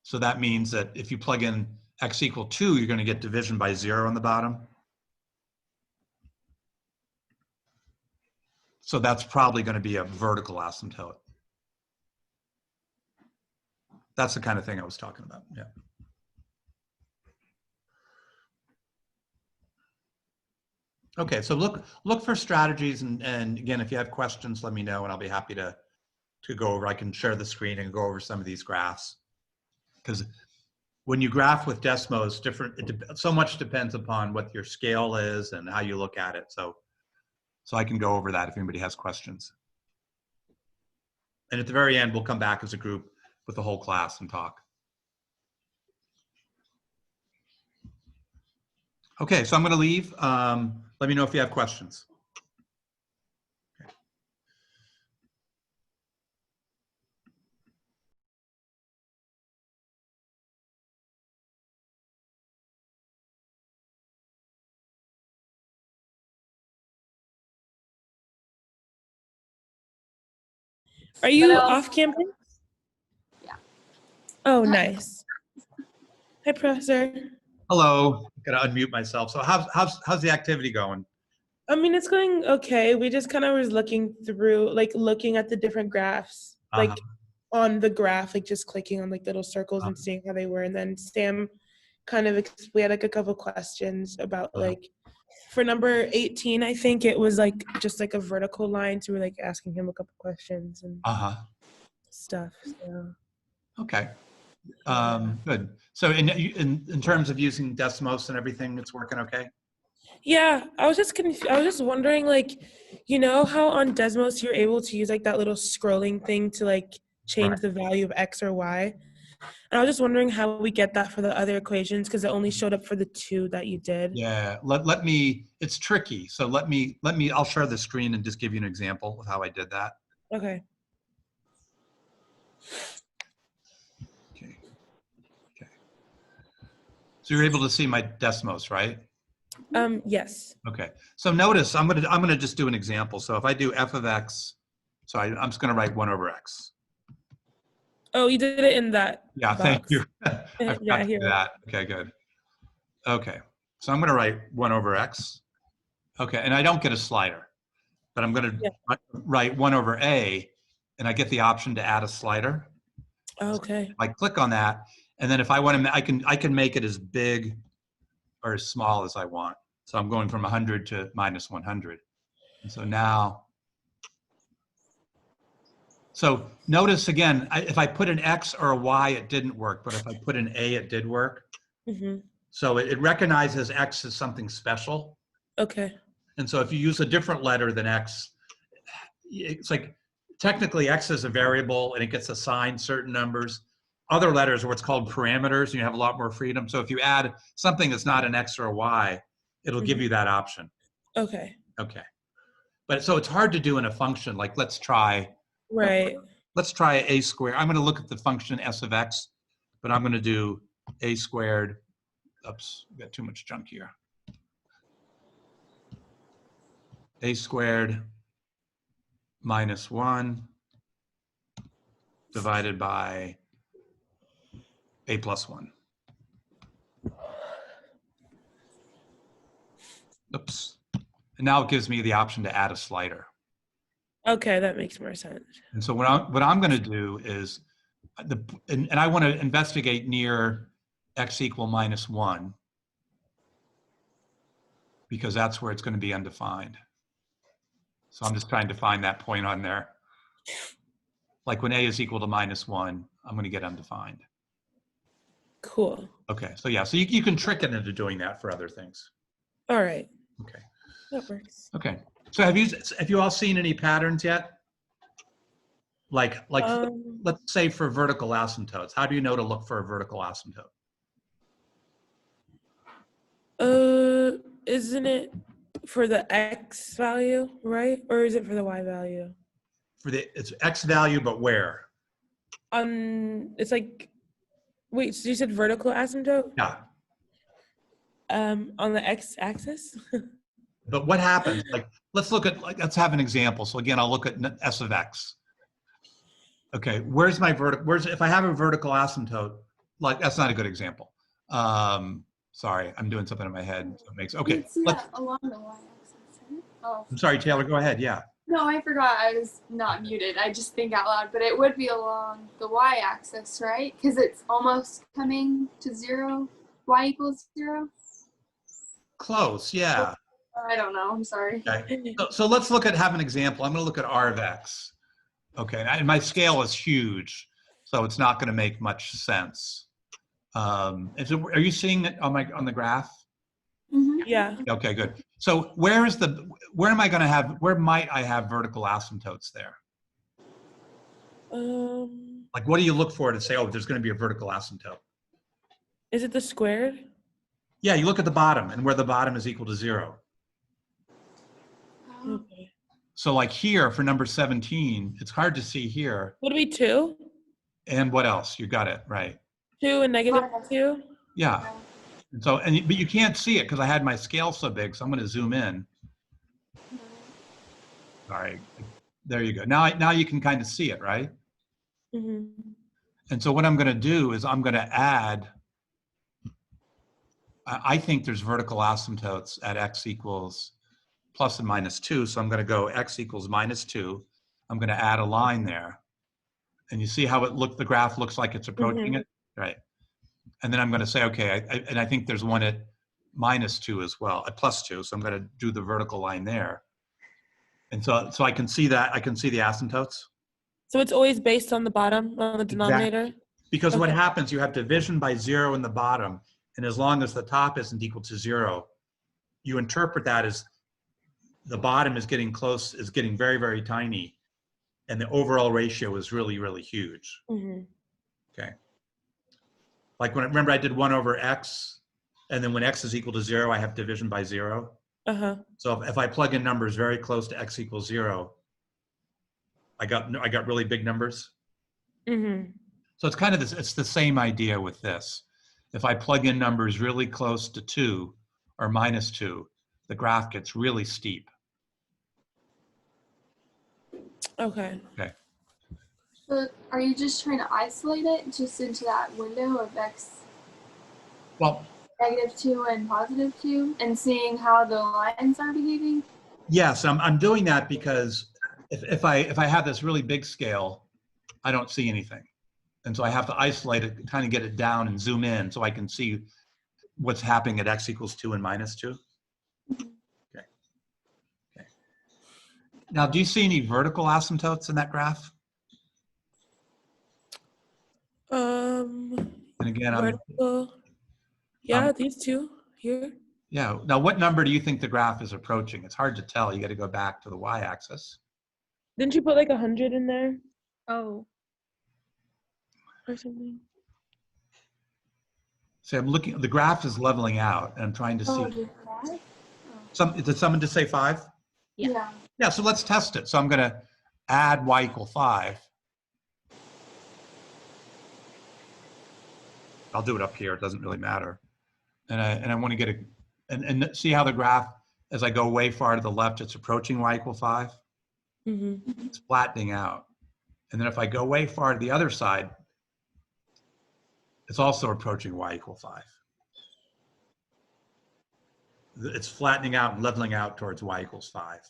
So that means that if you plug in x equal 2, you're going to get division by 0 on the bottom. So that's probably going to be a vertical asymptote. That's the kind of thing I was talking about, yeah. Okay, so look for strategies, and again, if you have questions, let me know, and I'll be happy to go over. I can share the screen and go over some of these graphs, because when you graph with Desmos, so much depends upon what your scale is and how you look at it. So I can go over that if anybody has questions. And at the very end, we'll come back as a group with the whole class and talk. Okay, so I'm going to leave. Let me know if you have questions. Are you off campus? Yeah. Oh, nice. Hi, Professor. Hello. Gotta unmute myself. So how's the activity going? I mean, it's going okay. We just kind of was looking through, like looking at the different graphs, like on the graph, like just clicking on like little circles and seeing how they were. And then Sam kind of, we had like a couple questions about like, for number 18, I think it was like just like a vertical line. So we're like asking him a couple questions and stuff. So. Okay. Good. So in terms of using Desmos and everything, it's working okay? Yeah, I was just confused. I was just wondering, like, you know how on Desmos you're able to use like that little scrolling thing to like change the value of X or Y? And I was just wondering how we get that for the other equations, because it only showed up for the two that you did. Yeah, let me, it's tricky. So let me, I'll share the screen and just give you an example of how I did that. Okay. Okay. So you're able to see my Desmos, right? Yes. Okay. So notice I'm gonna just do an example. So if I do f of x, so I'm just gonna write 1 over x. Oh, you did it in that Yeah, box. thank you. I Yeah, forgot to here. do that. Okay, good. Okay, so I'm gonna write 1 over x. Okay, and I don't get a slider, but I'm gonna write 1 over a, and I get the option to add a slider. Okay. I click on that, and then if I want to, I can make it as big or as small as I want. So I'm going from 100 to minus 100. And so now, so notice again, if I put an X or a Y, it didn't work, but if I put an A, it did work. Mm-hmm. So it recognizes X as something special. Okay. And so if you use a different letter than X, it's like, technically X is a variable and it gets assigned certain numbers. Other letters are what's called parameters, and you have a lot more freedom. So if you add something that's not an X or a Y, it'll give you that option. Okay. Okay. But so it's hard to do in a function. Like let's try a squared. I'm going to look at the function s of x, but I'm going to do a squared. Oops, got too much junk here. A squared minus 1 divided by a plus 1. Oops. And now it gives me the option to add a slider. Okay, that makes more sense. And so what I'm going to do is, and I want to investigate near x equal minus 1, because that's where it's going to be undefined. So I'm just trying to find that point on there. Like when a is equal to minus 1, I'm going to get undefined. Cool. Okay, so yeah, so you can trick it into doing that for other things. All right. Okay. That works. Okay. So have you all seen any patterns yet? Like let's say for vertical asymptotes, how do you know to look for a vertical asymptote? Isn't it for the X value, right? Or is it for the Y value? It's X value, but where? It's like, wait, so you said vertical asymptote? Yeah. On the X axis? But what happens? Like, let's have an example. So again, I'll look at S of X. Okay, if I have a vertical asymptote, like that's not a good example. Sorry, I'm doing something in my head. So it makes, okay. Along the y-axis, right? Oh. I'm sorry, Taylor, go ahead, yeah. No, I forgot I was not muted. I just think out loud, but it would be along the y-axis, right? Because it's almost coming to 0, y equals 0. Close, yeah. I don't know. I'm sorry. Okay. So let's look at, have an example. I'm going to look at R of X. Okay. And my scale is huge, so it's not going to make much sense. Are you seeing it on the graph? Yeah. Okay, good. So where am I going to have, where might I have vertical asymptotes there? Like, what do you look for to say, oh, there's going to be a vertical asymptote? Is it the squared? Yeah, you look at the bottom and where the bottom is equal to 0. Okay. So like here for number 17, it's hard to see here. Would it be 2? And what else? You got it, right. 2 and -2? Yeah. And so, but you can't see it because I had my scale so big, so I'm going to zoom in. All right, there you go. Now you can kind of see it, right? Mm-hmm. And so what I'm going to do is I'm going to add, I think there's vertical asymptotes at x equals plus and minus 2. So I'm going to go x equals -2. I'm going to add a line there. And you see how the graph looks like it's approaching it? Right. And then I'm going to say, okay, and I think there's one at -2 as well, at +2. So I'm going to do the vertical line there. And so I can see that, I can see the asymptotes. So it's always based on the bottom, on the denominator? Exactly. Because what happens, you have division by 0 in the bottom, and as long as the top isn't equal to 0, you interpret that as the bottom is getting close, is getting very, very tiny, and the overall ratio is really, really huge. Okay. Like remember I did 1 over x, and then when x is equal to 0, I have division by 0. So if I plug in numbers very close to x equals 0, I got really big numbers. So it's kind of this, it's the same idea with this. If I plug in numbers really close to 2 or -2, the graph gets really steep. Okay. Okay. So are you just trying to isolate it just into that window of x Well, -2 and +2 and seeing how the lines are behaving? yes, I'm doing that because if I have this really big scale, I don't see anything. And so I have to isolate it, kind of get it down and zoom in so I can see what's happening at x equals 2 and -2. Okay. Okay. Now, do you see any vertical asymptotes in that graph? And again, vertical. Yeah, these two here. Yeah. Now, what number do you think the graph is approaching? It's hard to tell. You got to go back to the y-axis. Didn't you put like 100 in there? Oh. Or something? So I'm looking, the graph is leveling out, and I'm trying to see. Did someone just say 5? Yeah. Yeah, so let's test it. So I'm going to add y equal 5. I'll do it up here. It doesn't really matter. And I want to get and see how the graph, as I go way far to the left, it's approaching y equal 5. It's flattening out. And then if I go way far to the other side, it's also approaching y equal 5. It's flattening out and leveling out towards y equals 5.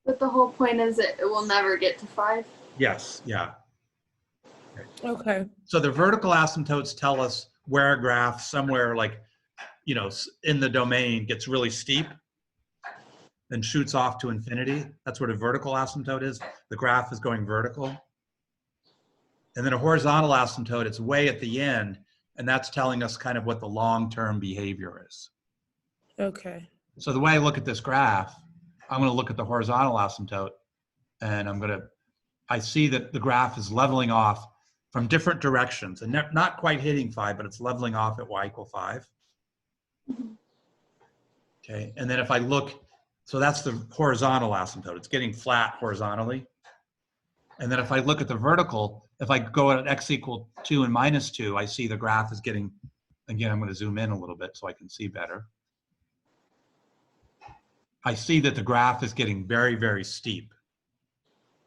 But the whole point is it will never get to 5? Yes, yeah. Okay. So the vertical asymptotes tell us where a graph somewhere like, you know, in the domain gets really steep and shoots off to infinity. That's what a vertical asymptote is. The graph is going vertical. And then a horizontal asymptote, it's way at the end, and that's telling us kind of what the long-term behavior is. Okay. So the way I look at this graph, I'm going to look at the horizontal asymptote, and I see that the graph is leveling off from different directions and not quite hitting 5, but it's leveling off at y equal 5. Okay, and then if I look, so that's the horizontal asymptote. It's getting flat horizontally. And then if I look at the vertical, if I go at x equal 2 and -2, I see the graph is getting, again, I'm going to zoom in a little bit so I can see better. I see that the graph is getting very, very steep,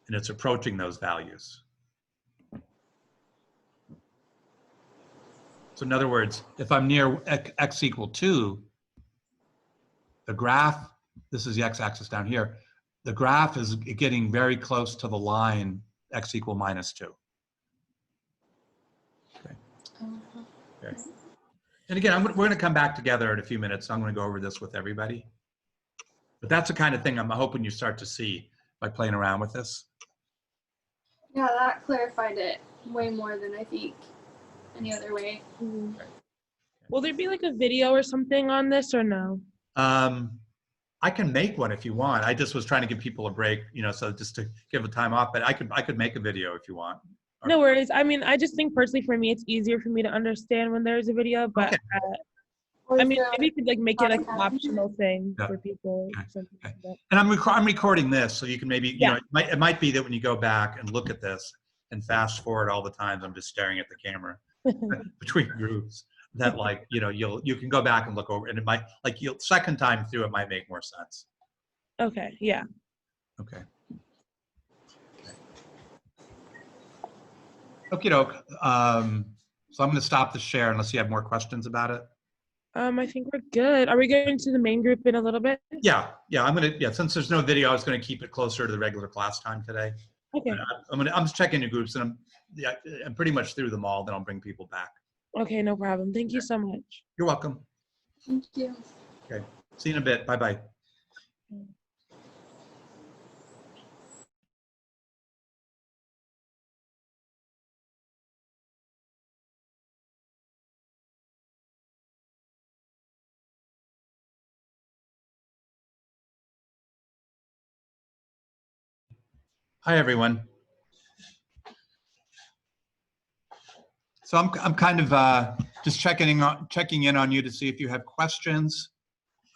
and it's approaching those values. So in other words, if I'm near x equal 2, the graph, this is the x-axis down here, the graph is getting very close to the line x equal -2. Okay. Okay. And again, we're going to come back together in a few minutes. So I'm going to go over this with everybody. But that's the kind of thing I'm hoping you start to see by playing around with this. Yeah, that clarified it way more than I think any other way. Mhm. Will there be like a video or something on this or no? I can make one if you want. I just was trying to give people a break, you know, so just to give a time off, but I could make a video if you want. No worries. I mean, I just think personally for me, it's easier for me to understand when there's a video, but Okay. I mean, maybe you could like make it like an optional thing Yeah. for people. Okay. Something like that. And I'm recording this, so you can maybe, you Yeah. know, it might be that when you go back and look at this and fast forward all the times I'm just staring at the camera between groups, that like, you know, you can go back and look over, and it might, like, second time through, it might make more sense. Okay, yeah. Okay. Okie doke. So I'm going to stop the share unless you have more questions about it. I think we're good. Are we going to the main group in a little bit? Yeah, since there's no video, I was going to keep it closer to the regular class time today. Okay. I'm just checking the groups, and I'm pretty much through them all. Then I'll bring people back. Okay, no problem. Thank you so much. You're welcome. Thank you. Okay. See you in a bit. Bye-bye. Hi, everyone. So I'm kind of just checking in on you to see if you have questions.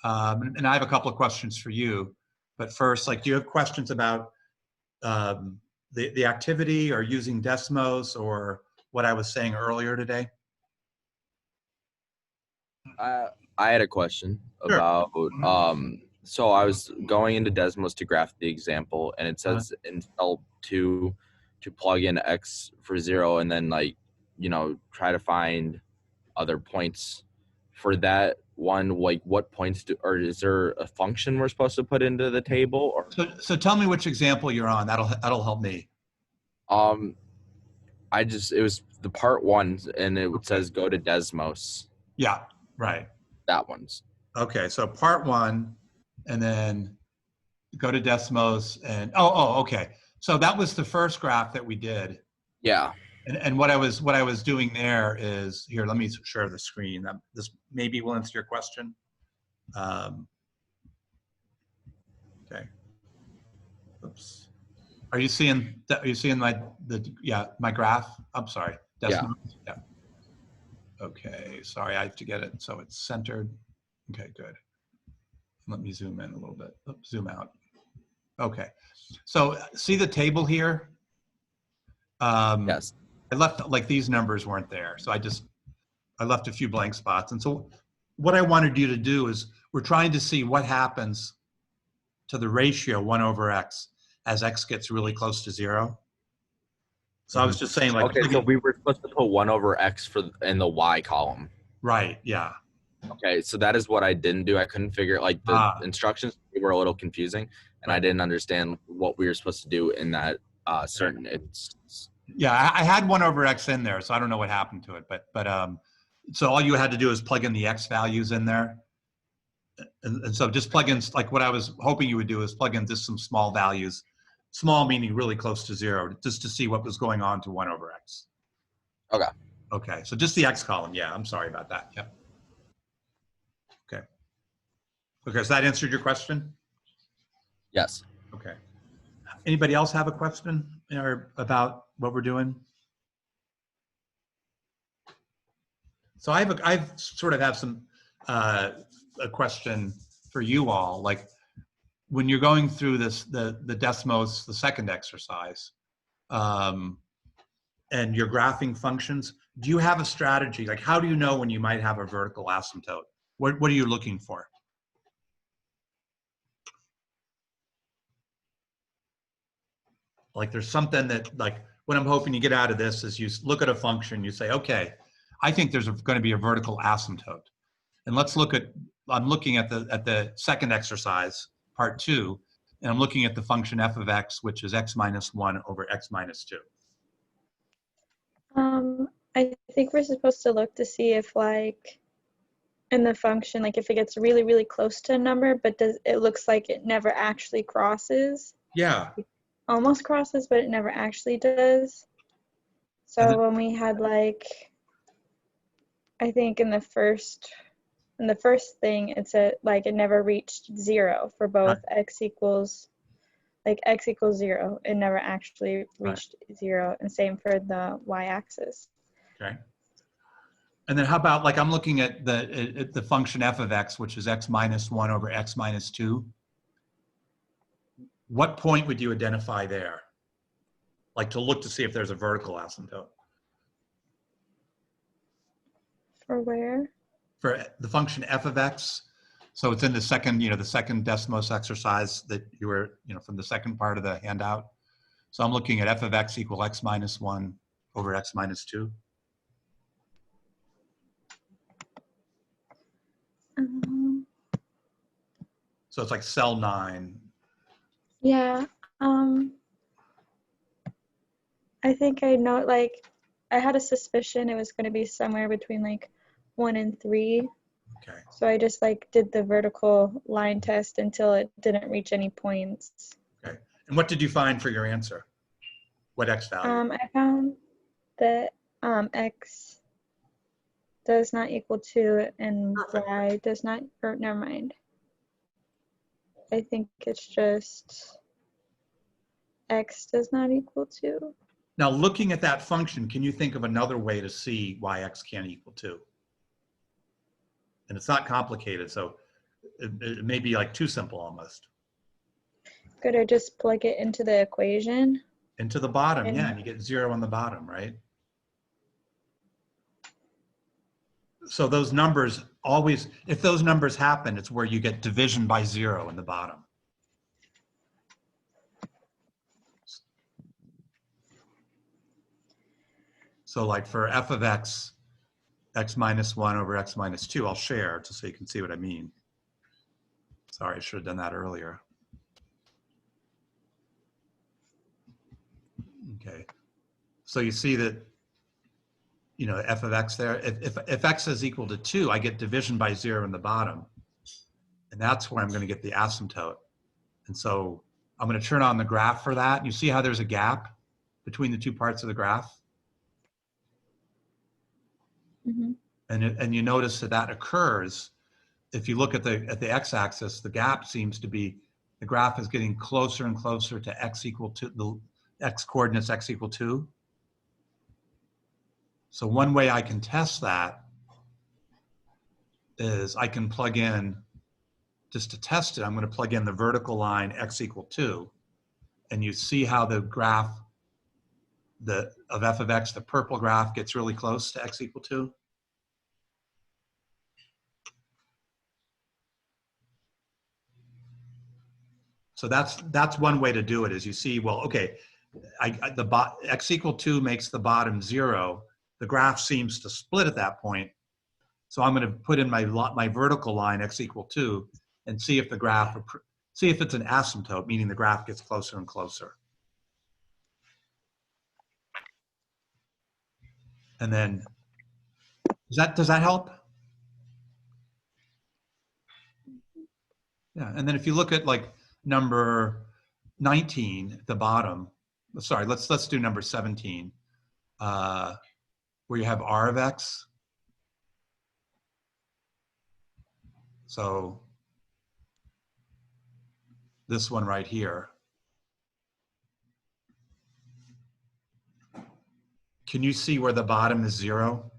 And I have a couple of questions for you. But first, like, do you have questions about the activity or using Desmos or what I was saying earlier today? I had a question Sure. about so I was going into Desmos to graph the example, and it says in cell 2 to plug in x for 0 and then, like, you know, try to find other points for that one. Like, what points or is there a function we're supposed to put into the table? Or So tell me which example you're on. That'll help me. it was the part 1, and it says go to Desmos. Yeah, right. That one's okay. So part 1, and then go to Desmos, and okay. So that was the first graph that we did. yeah. And what I was doing there is, here, let me share the screen. This maybe will answer your question. Okay. Oops. Are you seeing my graph? I'm sorry. Yeah. Yeah. Okay. Sorry, I have to get it so it's centered. Okay, good. Let me zoom in a little bit. Oops, zoom out. Okay. So see the table here? Yes. I left, like, these numbers weren't there. So I left a few blank spots. And so what I wanted you to do is, we're trying to see what happens to the ratio 1 over x as x gets really close to 0. So I was just saying, like, okay, so we were supposed to put 1 over x in the y column. Right, yeah. Okay, so that is what I didn't do. I couldn't figure, like, the instructions were a little confusing, and I didn't understand what we were supposed to do in that certain instance. Yeah, I had 1 over x in there, so I don't know what happened to it. But so all you had to do is plug in the x values in there. And so just plug in, like, what I was hoping you would do is plug in just some small values, small meaning really close to 0, just to see what was going on to 1 over x. Okay. Okay, so just the x column. Yeah, I'm sorry about that. Yep. Okay. Okay, so that answered your question? Yes. Okay. Anybody else have a question or about what we're doing? So I sort of have some a question for you all. Like, when you're going through this, the Desmos, the second exercise, and you're graphing functions, do you have a strategy? Like, how do you know when you might have a vertical asymptote? What are you looking for? Like, there's something that, like, what I'm hoping you get out of this is, you look at a function, you say, okay, I think there's going to be a vertical asymptote. And let's look at, I'm looking at the second exercise, part 2, and I'm looking at the function f of x, which is x minus 1 over x minus 2. I think we're supposed to look to see if, like, in the function, like if it gets really, really close to a number, but it looks like it never actually crosses. Yeah. Almost crosses, but it never actually does. So when we had like, I think in the first thing, it said like it never reached 0 for both x equals 0. It never actually reached 0, and same for the y-axis. Okay. And then how about, like, I'm looking at the function f of x, which is x minus 1 over x minus 2. What point would you identify there? Like to look to see if there's a vertical asymptote. For where? For the function f of x. So it's in the second, the second Desmos exercise that you were, from the second part of the handout. So I'm looking at f of x equal x minus 1 over x minus 2. So it's like cell 9. Yeah. I think I know, like, I had a suspicion it was going to be somewhere between like 1 and 3. Okay. So I just like did the vertical line test until it didn't reach any points. Okay. And what did you find for your answer? What x value? I found that x does not equal 2 and y does not, or never mind. I think it's just x does not equal 2. Now, looking at that function, can you think of another way to see why x can't equal 2? And it's not complicated, so it may be like too simple almost. Could I just plug it into the equation? Into the bottom, yeah, and you get 0 on the bottom, right? So those numbers always, if those numbers happen, it's where you get division by 0 in the bottom. So like for f of x, x minus 1 over x minus 2, I'll share just so you can see what I mean. Sorry, I should have done that earlier. Okay, so you see that, f of x there, if x is equal to 2, I get division by 0 in the bottom. And that's where I'm going to get the asymptote. And so I'm going to turn on the graph for that. And you see how there's a gap between the two parts of the graph? Mm-hmm. And you notice that occurs if you look at the x-axis. The gap seems to be, the graph is getting closer and closer to x equal to the x coordinates x equal 2. So one way I can test that is I can plug in, just to test it, I'm going to plug in the vertical line x equal 2, and you see how the graph of f of x, the purple graph, gets really close to x equal 2. So that's one way to do it, is you see, well, okay, x equal 2 makes the bottom 0. The graph seems to split at that point. So I'm going to put in my vertical line x equal 2 and see if see if it's an asymptote, meaning the graph gets closer and closer. And then, does that help? Yeah, and then if you look at like number 19 at the bottom, sorry, let's do number 17, where you have r of x. So this one right here. Can you see where the bottom is 0?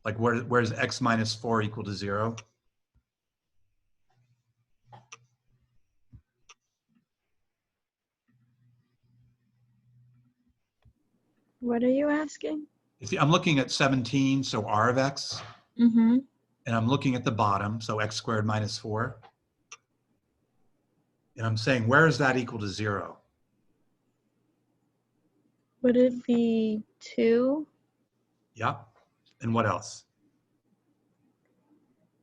Like where's x minus 4 equal to 0? What are you asking? I'm looking at 17, so r of x. Mm-hmm. And I'm looking at the bottom, so x squared minus 4. And I'm saying, where is that equal to 0? Would it be 2? Yep. And what else?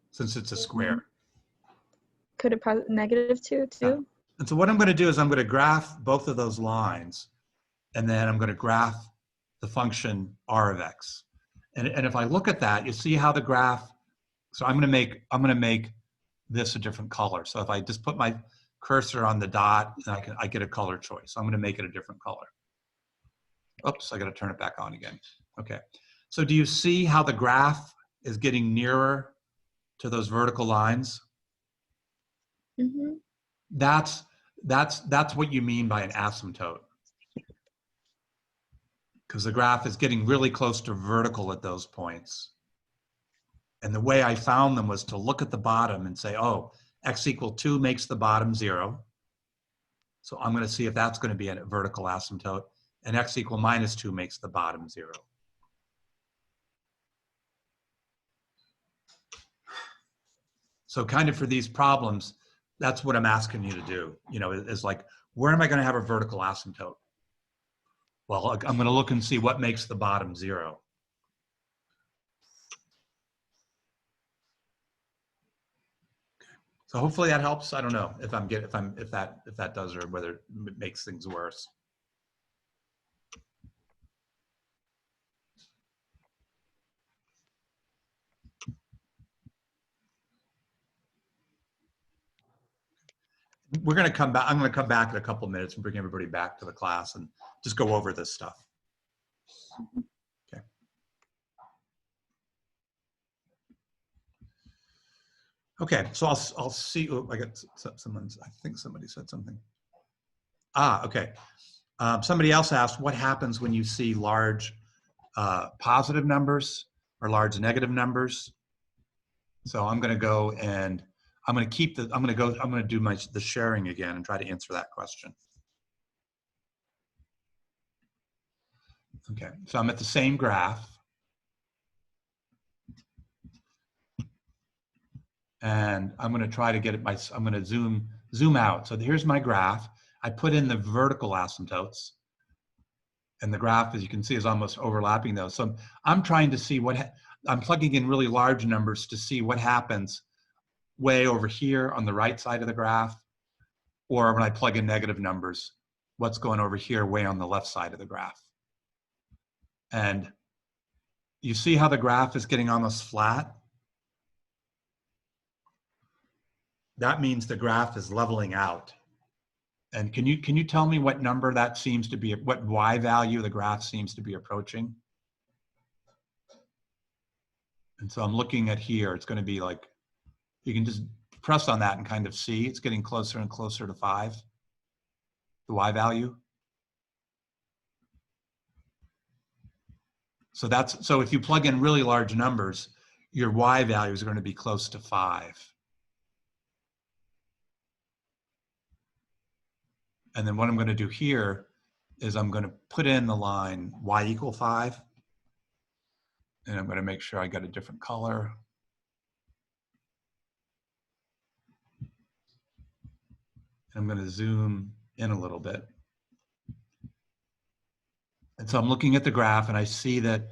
Since it's a square. Could it negative 2 too? Yeah. And so what I'm going to do is I'm going to graph both of those lines, and then I'm going to graph the function r of x. And if I look at that, you see how the graph, so I'm gonna make this a different color. So if I just put my cursor on the dot, I get a color choice. I'm gonna make it a different color. Oops, I gotta turn it back on again. Okay, so do you see how the graph is getting nearer to those vertical lines? Mm-hmm. That's what you mean by an asymptote. Because the graph is getting really close to vertical at those points. And the way I found them was to look at the bottom and say, oh, x equal 2 makes the bottom 0. So I'm going to see if that's going to be a vertical asymptote. And x equal minus 2 makes the bottom 0. So kind of for these problems, that's what I'm asking you to do. You know, is like, where am I going to have a vertical asymptote? Well, I'm going to look and see what makes the bottom 0. So hopefully that helps. I don't know if that does or whether it makes things worse. We're going to come back. I'm going to come back in a couple of minutes and bring everybody back to the class and just go over this stuff. Okay. Okay. So I'll see. Oh, I got someone's. I think somebody said something. Ah. Okay. Somebody else asked, what happens when you see large positive numbers or large negative numbers? So I'm going to go and I'm going to do the sharing again and try to answer that question. Okay, so I'm at the same graph. And I'm going to try to get it I'm going to zoom out. So here's my graph. I put in the vertical asymptotes. And the graph, as you can see, is almost overlapping those. So I'm trying to see I'm plugging in really large numbers to see what happens way over here on the right side of the graph, or when I plug in negative numbers, what's going over here way on the left side of the graph. And you see how the graph is getting almost flat? That means the graph is leveling out. And can you tell me what number that seems to be, what y value the graph seems to be approaching? And so I'm looking at here, it's going to be like, you can just press on that and kind of see it's getting closer and closer to 5, the y value. So if you plug in really large numbers, your y values are going to be close to 5. And then what I'm going to do here is I'm going to put in the line y equal 5. And I'm going to make sure I got a different color. I'm going to zoom in a little bit. And so I'm looking at the graph and I see that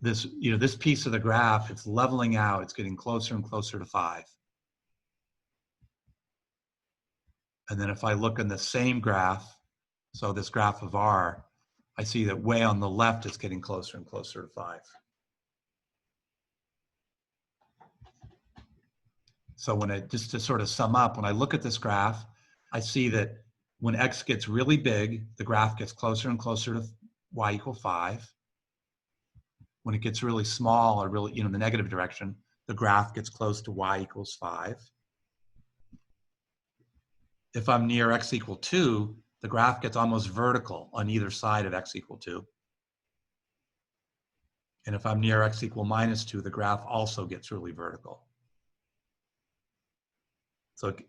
this piece of the graph, it's leveling out. It's getting closer and closer to 5. And then if I look in the same graph, so this graph of R, I see that way on the left, it's getting closer and closer to 5. So just to sort of sum up, when I look at this graph, I see that when X gets really big, the graph gets closer and closer to y equal 5. When it gets really small or really, the negative direction, the graph gets close to y equals 5. If I'm near x equal 2, the graph gets almost vertical on either side of x equal 2. And if I'm near x equal minus 2, the graph also gets really vertical. So, okay.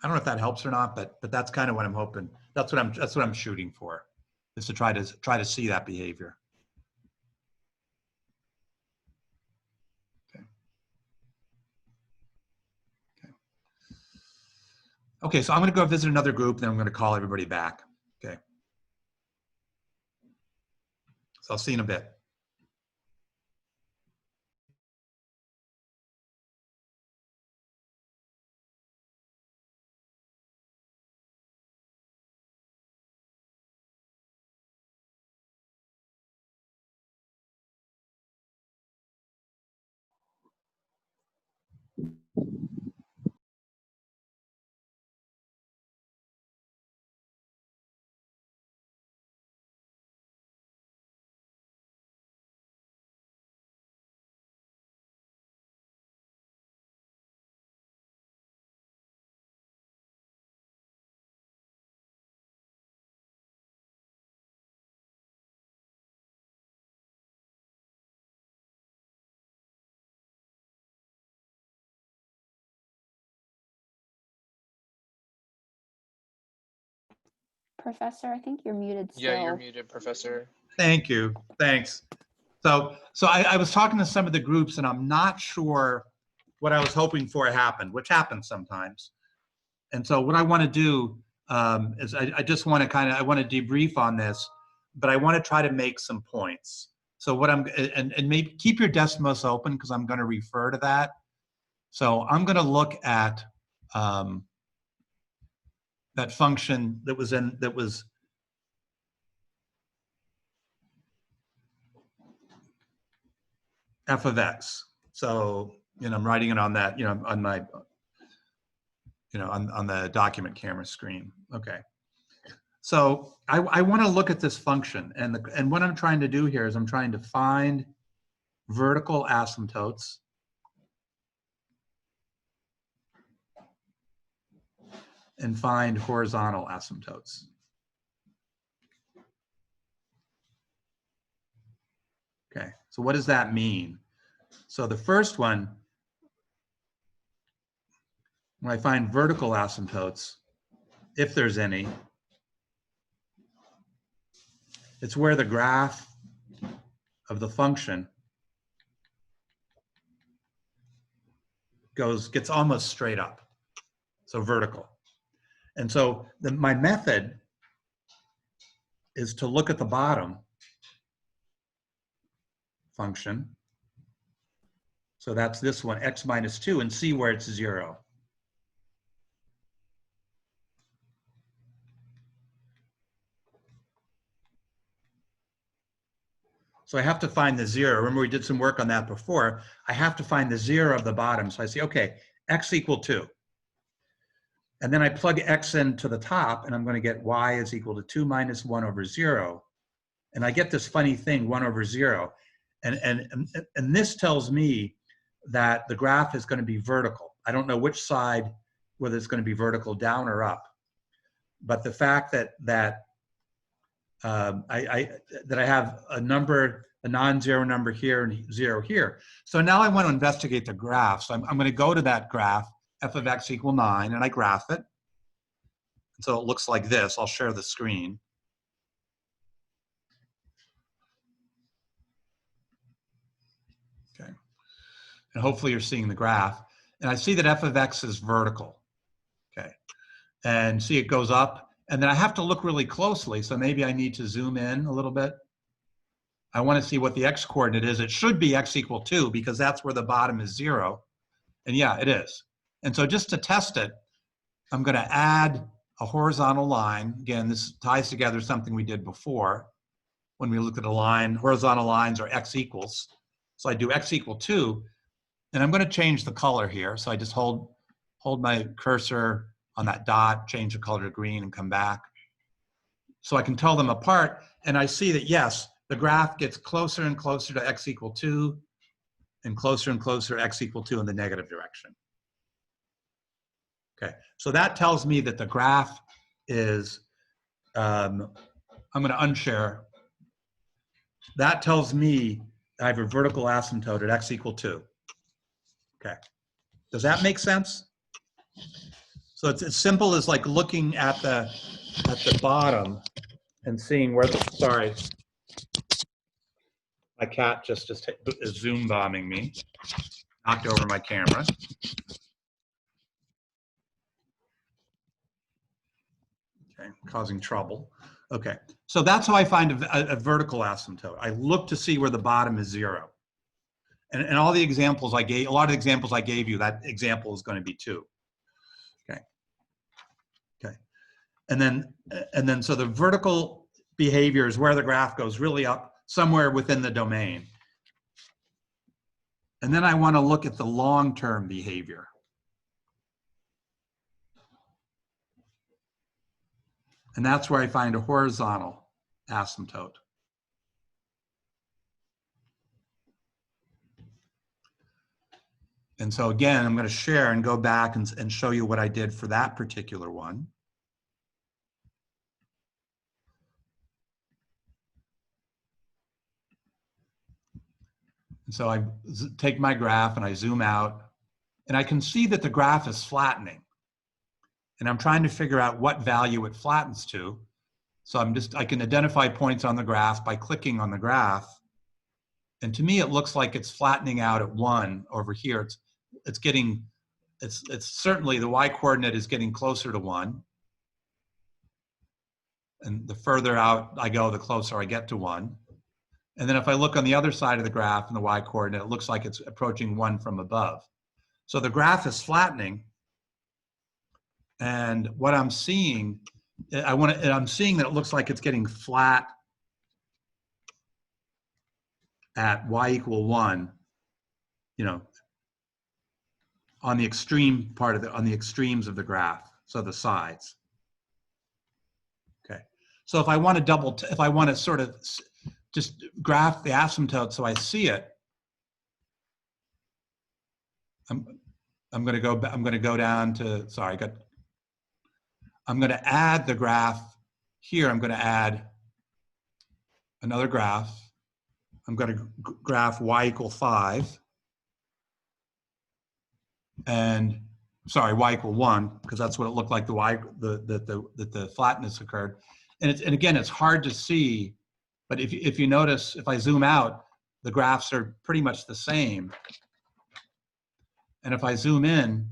I don't know if that helps or not, but that's kind of what I'm hoping. That's what I'm shooting for, is to try to see that behavior. Okay, so I'm going to go visit another group, then I'm going to call everybody back. Okay. So I'll see you in a bit. Professor, I think you're muted still. Yeah, you're muted, Professor. Thank you. Thanks. So I was talking to some of the groups, and I'm not sure what I was hoping for happened, which happens sometimes. And so what I want to do is I just want to I want to debrief on this, but I want to try to make some points. So what and maybe keep your Desmos open because I'm going to refer to that. So I'm going to look at that function that was f of x. So, I'm writing it on that, on my, on the document camera screen. Okay. So I want to look at this function, and what I'm trying to do here is I'm trying to find vertical asymptotes and find horizontal asymptotes. Okay, so what does that mean? So the first one, when I find vertical asymptotes, if there's any, it's where the graph of the function gets almost straight up, so vertical. And so my method is to look at the bottom function. So that's this one, x minus 2, and see where it's 0. So I have to find the 0. Remember, we did some work on that before. I have to find the 0 of the bottom. So I say, okay, x equal 2. And then I plug x into the top, and I'm going to get y is equal to 2 minus 1 over 0. And I get this funny thing, 1 over 0. And this tells me that the graph is going to be vertical. I don't know which side, whether it's going to be vertical down or up. But the fact that I have a number, a non-zero number here and 0 here. So now I want to investigate the graph. So I'm going to go to that graph, f of x equal 9, and I graph it. So it looks like this. I'll share the screen. Okay. And hopefully you're seeing the graph. And I see that f of x is vertical. Okay. And see it goes up. And then I have to look really closely. So maybe I need to zoom in a little bit. I want to see what the x coordinate is. It should be x equal 2 because that's where the bottom is 0. And yeah, it is. And so just to test it, I'm going to add a horizontal line. Again, this ties together something we did before when we looked at a line. Horizontal lines are x equals. So I do x equal 2. And I'm going to change the color here. So I just hold my cursor on that dot, change the color to green, and come back. So I can tell them apart. And I see that, yes, the graph gets closer and closer to x equal 2 and closer to x equal 2 in the negative direction. Okay, so that tells me that the graph is, I'm going to unshare. That tells me I have a vertical asymptote at x equal 2. Okay, does that make sense? So it's as simple as like looking at the bottom and seeing where the, sorry, my cat just is zoom bombing me, knocked over my camera. Okay, causing trouble. Okay, so that's how I find a vertical asymptote. I look to see where the bottom is 0. And all the examples I gave, a lot of the examples I gave you, that example is going to be 2. Okay. Okay. And then so the vertical behavior is where the graph goes really up somewhere within the domain. And then I want to look at the long-term behavior. And that's where I find a horizontal asymptote. And so again, I'm going to share and go back and show you what I did for that particular one. And so I take my graph and I zoom out, and I can see that the graph is flattening. And I'm trying to figure out what value it flattens to. So I can identify points on the graph by clicking on the graph. And to me, it looks like it's flattening out at 1 over here. It's certainly the y coordinate is getting closer to 1. And the further out I go, the closer I get to 1. And then if I look on the other side of the graph in the y coordinate, it looks like it's approaching 1 from above. So the graph is flattening. And what I'm seeing, I'm seeing that it looks like it's getting flat at y equal 1, you know, on the extreme part of on the extremes of the graph, so the sides. Okay, so if I want to if I want to sort of just graph the asymptote so I see it, I'm going to go down to, sorry, I'm going to add the graph here. I'm going to add another graph. I'm going to graph y equal 5. And sorry, y equal 1, because that's what it looked like the flatness occurred. And again, it's hard to see, but if you notice, if I zoom out, the graphs are pretty much the same. And if I zoom in,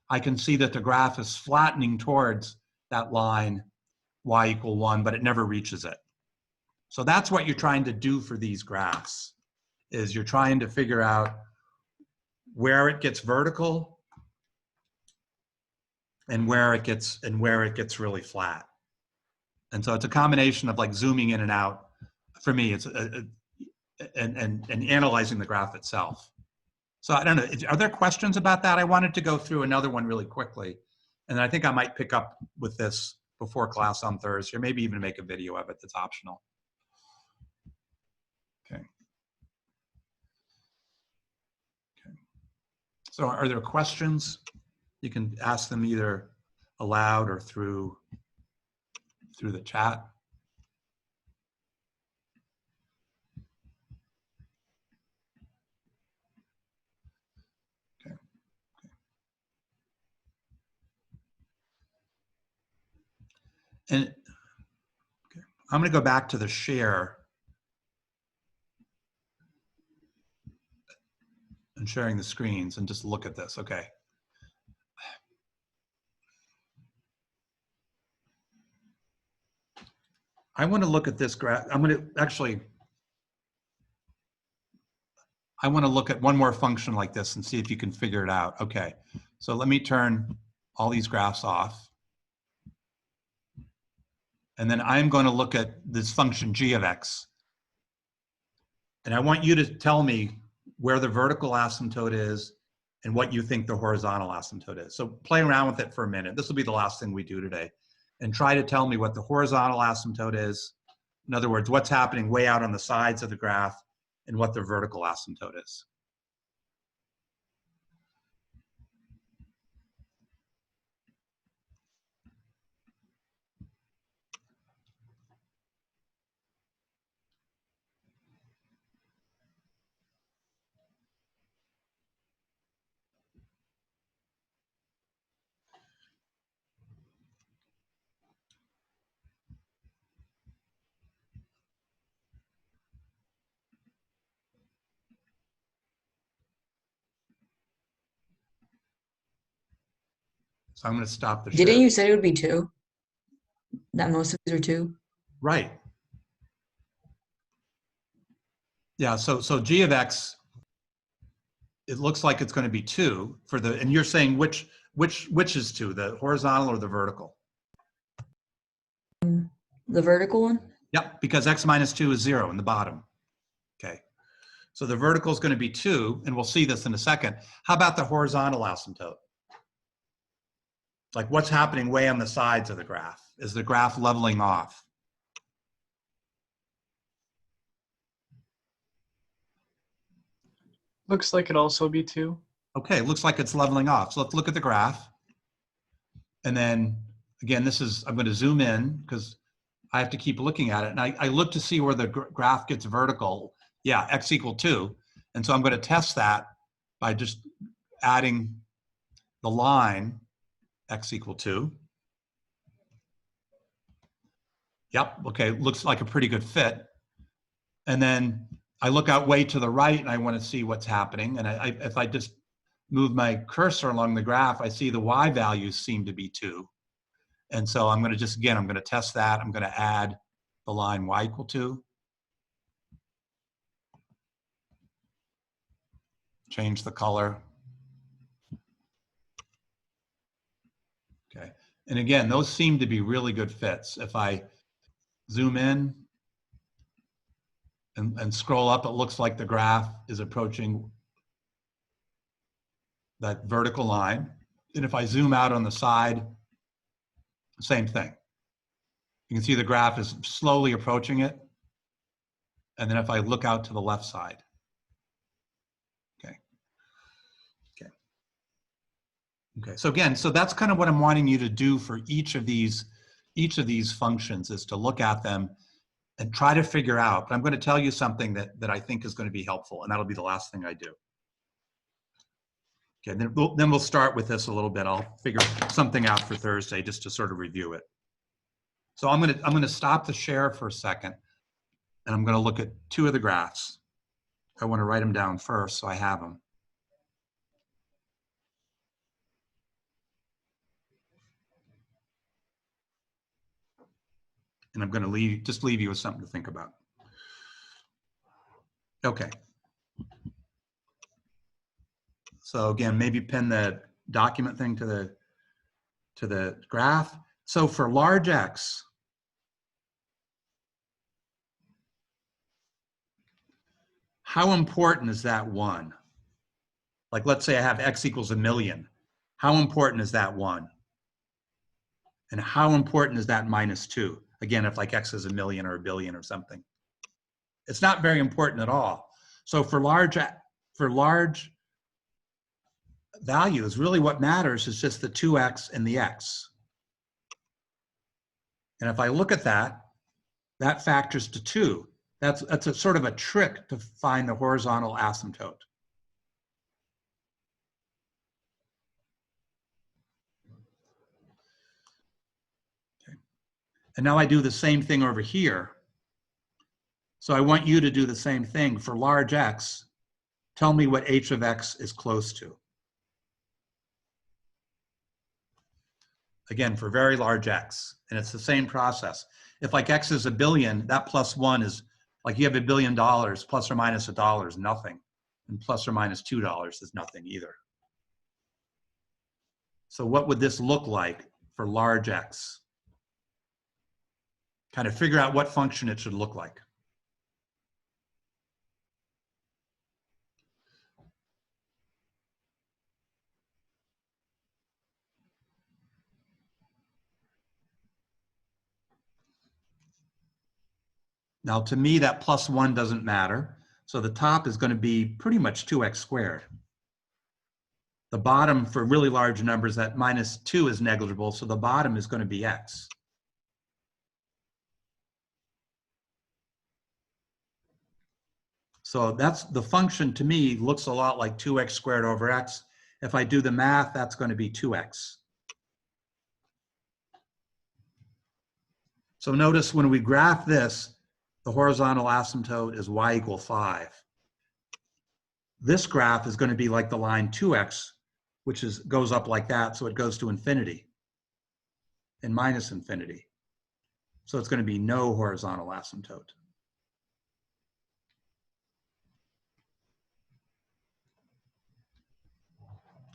I can see that the graph is flattening towards that line y equal 1, but it never reaches it. So that's what you're trying to do for these graphs, is you're trying to figure out where it gets vertical and where it gets really flat. And so it's a combination of like zooming in and out. For me, it's and analyzing the graph itself. So I don't know, are there questions about that? I wanted to go through another one really quickly. And I think I might pick up with this before class on Thursday, or maybe even make a video of it that's optional. Okay. Okay. So are there questions? You can ask them either aloud or through the chat. Okay. And okay. I'm going to go back to the share and sharing the screens and just look at this. Okay. I want to look at this graph. I want to look at one more function like this and see if you can figure it out. Okay, so let me turn all these graphs off. And then I'm going to look at this function g of x. And I want you to tell me where the vertical asymptote is and what you think the horizontal asymptote is. So play around with it for a minute. This will be the last thing we do today. And try to tell me what the horizontal asymptote is. In other words, what's happening way out on the sides of the graph and what the vertical asymptote is. So I'm going to stop the share. Didn't you say it would be 2? That most of these are 2? Right. Yeah, so g of x, it looks like it's going to be 2 for the, and you're saying which is 2, the horizontal or the vertical? The vertical one? Yep, because x minus 2 is 0 in the bottom. Okay. So the vertical is going to be 2, and we'll see this in a second. How about the horizontal asymptote? Like what's happening way on the sides of the graph? Is the graph leveling off? Looks like it'd also be 2. Okay, looks like it's leveling off. So let's look at the graph. And then again, I'm going to zoom in because I have to keep looking at it. And I look to see where the graph gets vertical. Yeah, x equal 2. And so I'm going to test that by just adding the line x equal 2. Yep, okay, looks like a pretty good fit. And then I look out way to the right and I want to see what's happening. And if I just move my cursor along the graph, I see the y values seem to be 2. And so I'm going to I'm going to test that. I'm going to add the line y equal 2. Change the color. Okay. And again, those seem to be really good fits. If I zoom in and scroll up, it looks like the graph is approaching that vertical line. And if I zoom out on the side, same thing. You can see the graph is slowly approaching it. And then if I look out to the left side. Okay. Okay. Okay. So again, so that's kind of what I'm wanting you to do for each of these functions, is to look at them and try to figure out. But I'm going to tell you something that I think is going to be helpful, and that'll be the last thing I do. Okay, then we'll start with this a little bit. I'll figure something out for Thursday just to sort of review it. So I'm going to stop the share for a second, and I'm going to look at 2 of the graphs. I want to write them down first so I have them. And I'm going to just leave you with something to think about. Okay. So again, maybe pin the document thing to the graph. So for large X, how important is that 1? Like, let's say I have X equals 1,000,000. How important is that 1? And how important is that -2? Again, if like X is 1,000,000 or 1,000,000,000 or something. It's not very important at all. So for large values, really what matters is just the 2x and the x. And if I look at that, that factors to 2. That's a sort of a trick to find the horizontal asymptote. Okay. And now I do the same thing over here. So I want you to do the same thing for large X. Tell me what h of x is close to. Again, for very large X, and it's the same process. If like X is 1 billion, that +1 is like you have $1 billion, plus or minus $1 is nothing. And plus or minus $2 is nothing either. So what would this look like for large X? Kind of figure out what function it should look like. Now, to me, that +1 doesn't matter. So the top is going to be pretty much 2x squared. The bottom for really large numbers, that -2 is negligible, so the bottom is going to be x. So that's the function, to me, looks a lot like 2x squared over x. If I do the math, that's going to be 2x. So notice when we graph this, the horizontal asymptote is y equal 5. This graph is going to be like the line 2x, which goes up like that, so it goes to infinity and minus infinity. So it's going to be no horizontal asymptote.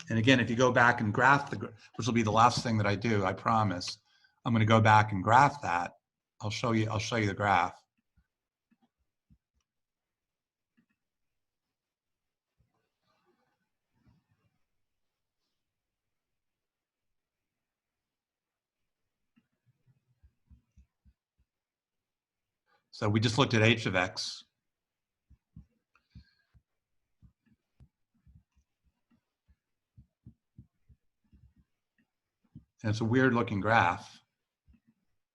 And again, if you go back and graph which will be the last thing that I do, I promise. I'm going to go back and graph that. I'll show you the graph. So we just looked at h of x. And it's a weird looking graph.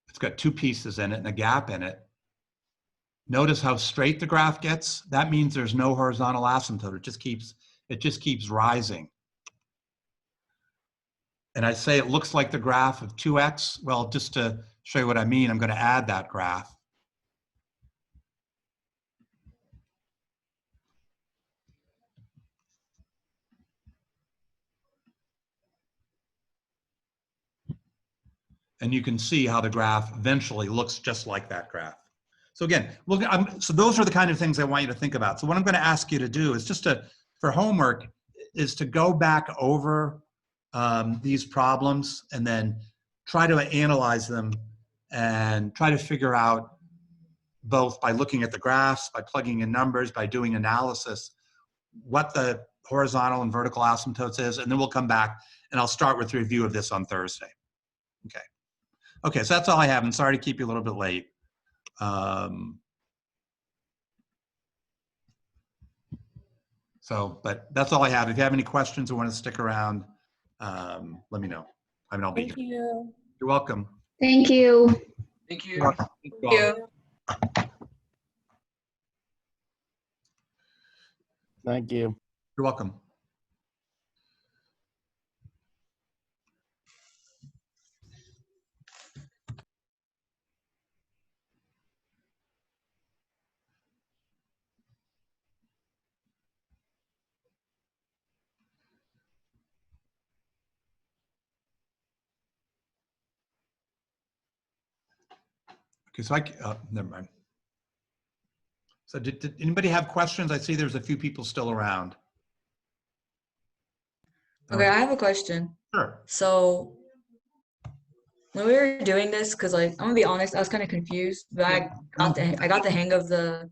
It's got two pieces in it and a gap in it. Notice how straight the graph gets? That means there's no horizontal asymptote. It just keeps rising. And I say it looks like the graph of 2x. Well, just to show you what I mean, I'm going to add that graph. And you can see how the graph eventually looks just like that graph. So again, look, so those are the kind of things I want you to think about. So what I'm going to ask you to do is just for homework, is to go back over these problems and then try to analyze them and try to figure out, both by looking at the graphs, by plugging in numbers, by doing analysis, what the horizontal and vertical asymptotes is, and then we'll come back and I'll start with a review of this on Thursday. Okay. Okay, so that's all I have. I'm sorry to keep you a little bit late. But that's all I have. If you have any questions or want to stick around, let me know. I mean, I'll be here. Thank you. You're welcome. Thank you. Thank You're you. welcome. Thank you. Thank you. You're welcome. Okay, so never mind. So did anybody have questions? I see there's a few people still around. Okay, I have a question. Sure. So when we were doing this, because like I'm gonna be honest, I was kind of confused, but I got the hang of the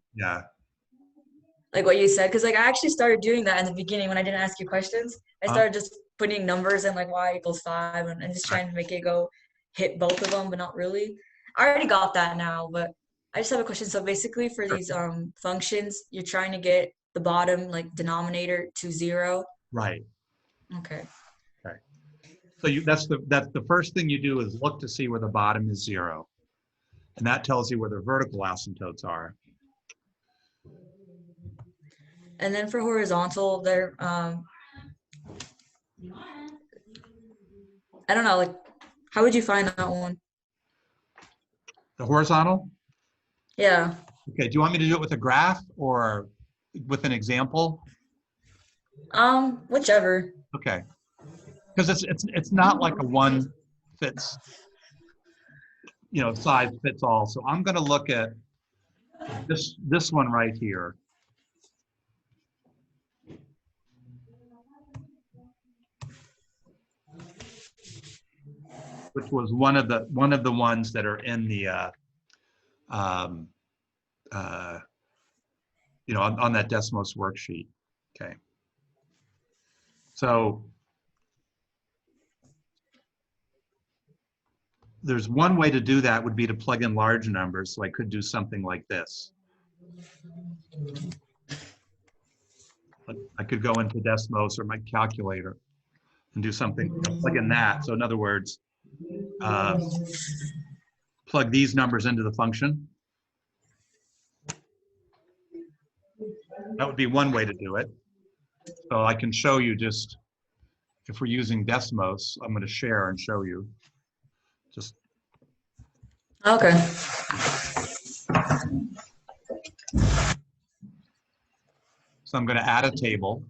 like what you said, because like I actually started doing that in the beginning when I didn't ask you questions. I started just putting numbers in like y equals 5 and just trying to make it go hit both of them, but not really. I already got that now, but I just have a question. So basically for these functions, you're trying to get the bottom like denominator to 0. Right. Okay. Okay. So that's the first thing you do is look to see where the bottom is 0. And that tells you where the vertical asymptotes are. And then for horizontal, they're I don't know, like how would you find that one? The horizontal? Yeah. Okay, do you want me to do it with a graph or with an example? Whichever. Okay. Because it's not like a one fits, size fits all. So I'm going to look at this one right here. Which was one of the ones that are in the on that Desmos worksheet. Okay. So there's one way to do that would be to plug in large numbers. So I could do something like this. I could go into Desmos or my calculator and do something, plug in that. So in other words, plug these numbers into the function. That would be one way to do it. So I can show you just, if we're using Desmos, I'm going to share and show you. Just okay. So I'm going to add a table.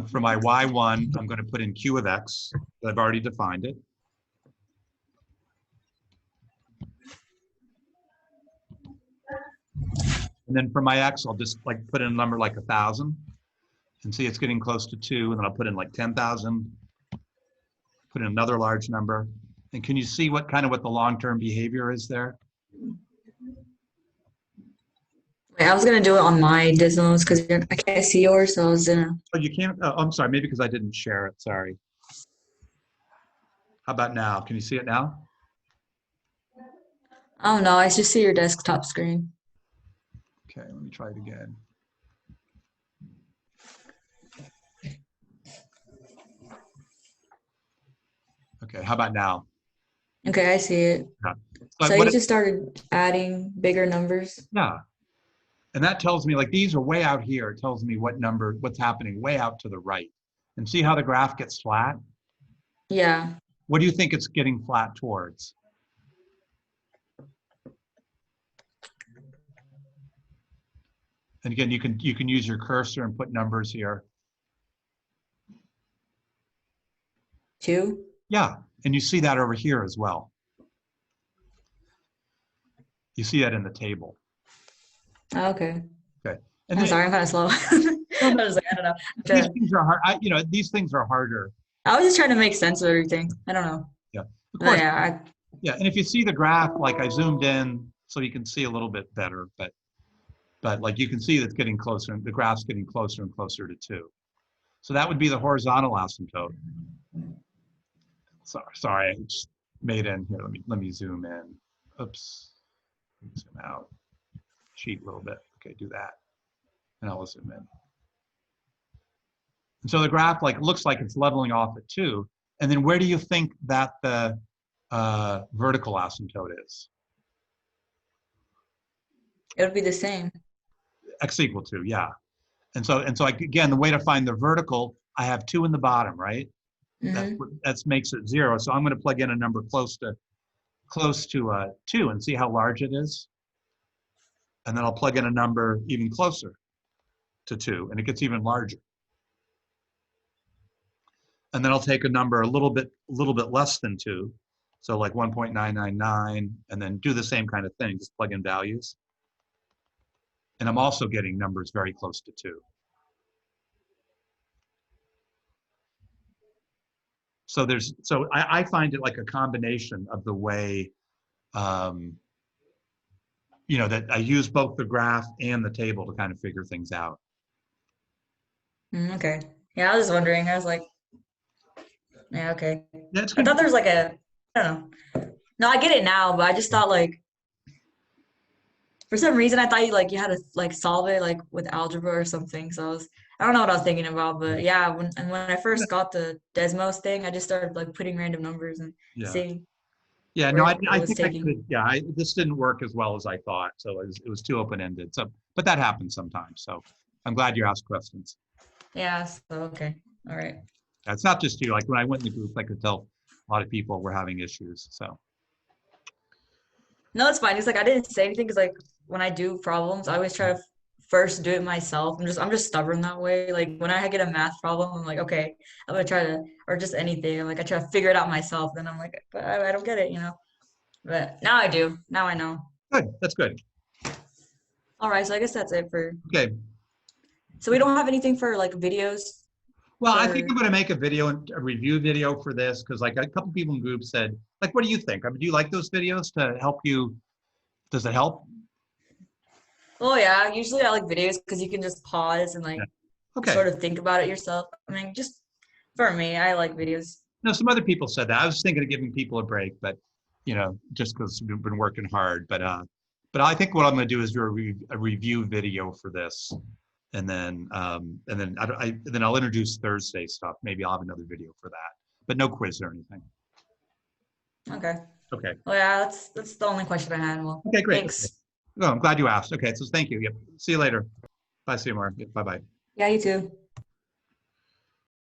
For my y1, I'm going to put in q of x. I've already defined it. And then for my x, I'll just like put in a number like 1,000. And see it's getting close to 2. And then I'll put in like 10,000. Put in another large number. And can you see what the long-term behavior is there? Wait, I was gonna do it on my Desmos because I can't see yours, so I was gonna. Oh, you can't? Oh, I'm sorry. Maybe because I didn't share it. Sorry. How about now? Can you see it now? Oh no, I just see your desktop screen. Okay, let me try it again. Okay, how about now? Okay, I see it. Yeah. So you just started adding bigger numbers? Yeah. And that tells me, like, these are way out here. It tells me what's happening way out to the right. And see how the graph gets flat? Yeah. What do you think it's getting flat towards? And again, you can use your cursor and put numbers here. 2? Yeah, and you see that over here as well. You see that in the table. Oh, okay. Okay. And I'm sorry, I'm kind of slow. I was like, I don't know. These things are hard. These things are harder. I was just trying to make sense of everything. I don't know. Yeah, of course. Yeah. Yeah, and if you see the graph, like I zoomed in so you can see a little bit better, but like you can see that's getting closer, and the graph's getting closer and closer to 2. So that would be the horizontal asymptote. Sorry, I just made in here. Let me zoom in. Oops. Zoom out. Cheat a little bit. Okay, do that. And I'll zoom in. And so the graph looks like it's leveling off at 2. And then where do you think that the vertical asymptote is? It would be the same. X equal 2, yeah. And so again, the way to find the vertical, I have 2 in the bottom, right? That makes it 0. So I'm going to plug in a number close to 2 and see how large it is. And then I'll plug in a number even closer to 2, and it gets even larger. And then I'll take a number a little bit less than 2, so like 1.999, and then do the same kind of thing, just plug in values. And I'm also getting numbers very close to 2. So I find it like a combination of the way, that I use both the graph and the table to kind of figure things out. Okay. Yeah, I was just wondering. I was like, yeah, okay. That's I thought there was like I don't know. No, I get it now, but I just thought for some reason I thought you had to solve it with algebra or something. So I don't know what I was thinking about, but yeah, when I first got the Desmos thing, I just started putting random numbers and seeing. Yeah, where no, it I was think I taking. could. Yeah, this didn't work as well as I thought, so it was too open-ended. So, but that happens sometimes. So, I'm glad you asked questions. Yeah. So okay. All right. It's not just you. Like when I went in the group, I could tell a lot of people were having issues. So. No, it's fine. It's I didn't say anything because when I do problems, I always try to first do it myself. I'm just stubborn that way. When I get a math problem, I'm like, okay, I'm gonna try to, or just anything. I try to figure it out myself. Then I'm like, but I don't get it, But now I do. Now I know. Good. That's good. All right. So I guess that's it for. Okay. So we don't have anything for videos. Well, I think I'm going to make a review video for this because a couple people in groups said, what do you think? I mean, do you like those videos to help you? Does it help? Oh yeah, usually I like videos because you can just pause and sort of think about it yourself. I mean, just for me, I like videos. No, some other people said that. I was thinking of giving people a break, but just because we've been working hard. But I think what I'm going to do is do a review video for this. And then I'll introduce Thursday stuff. Maybe I'll have another video for that, but no quiz or anything. Okay. Okay. Well, yeah, that's the only question I had. Well, okay, great. Thanks. Okay. Oh, I'm glad you asked. Okay, so thank you. Yep. See you later. Bye, Seymour. Yep, bye-bye. Yeah, you too.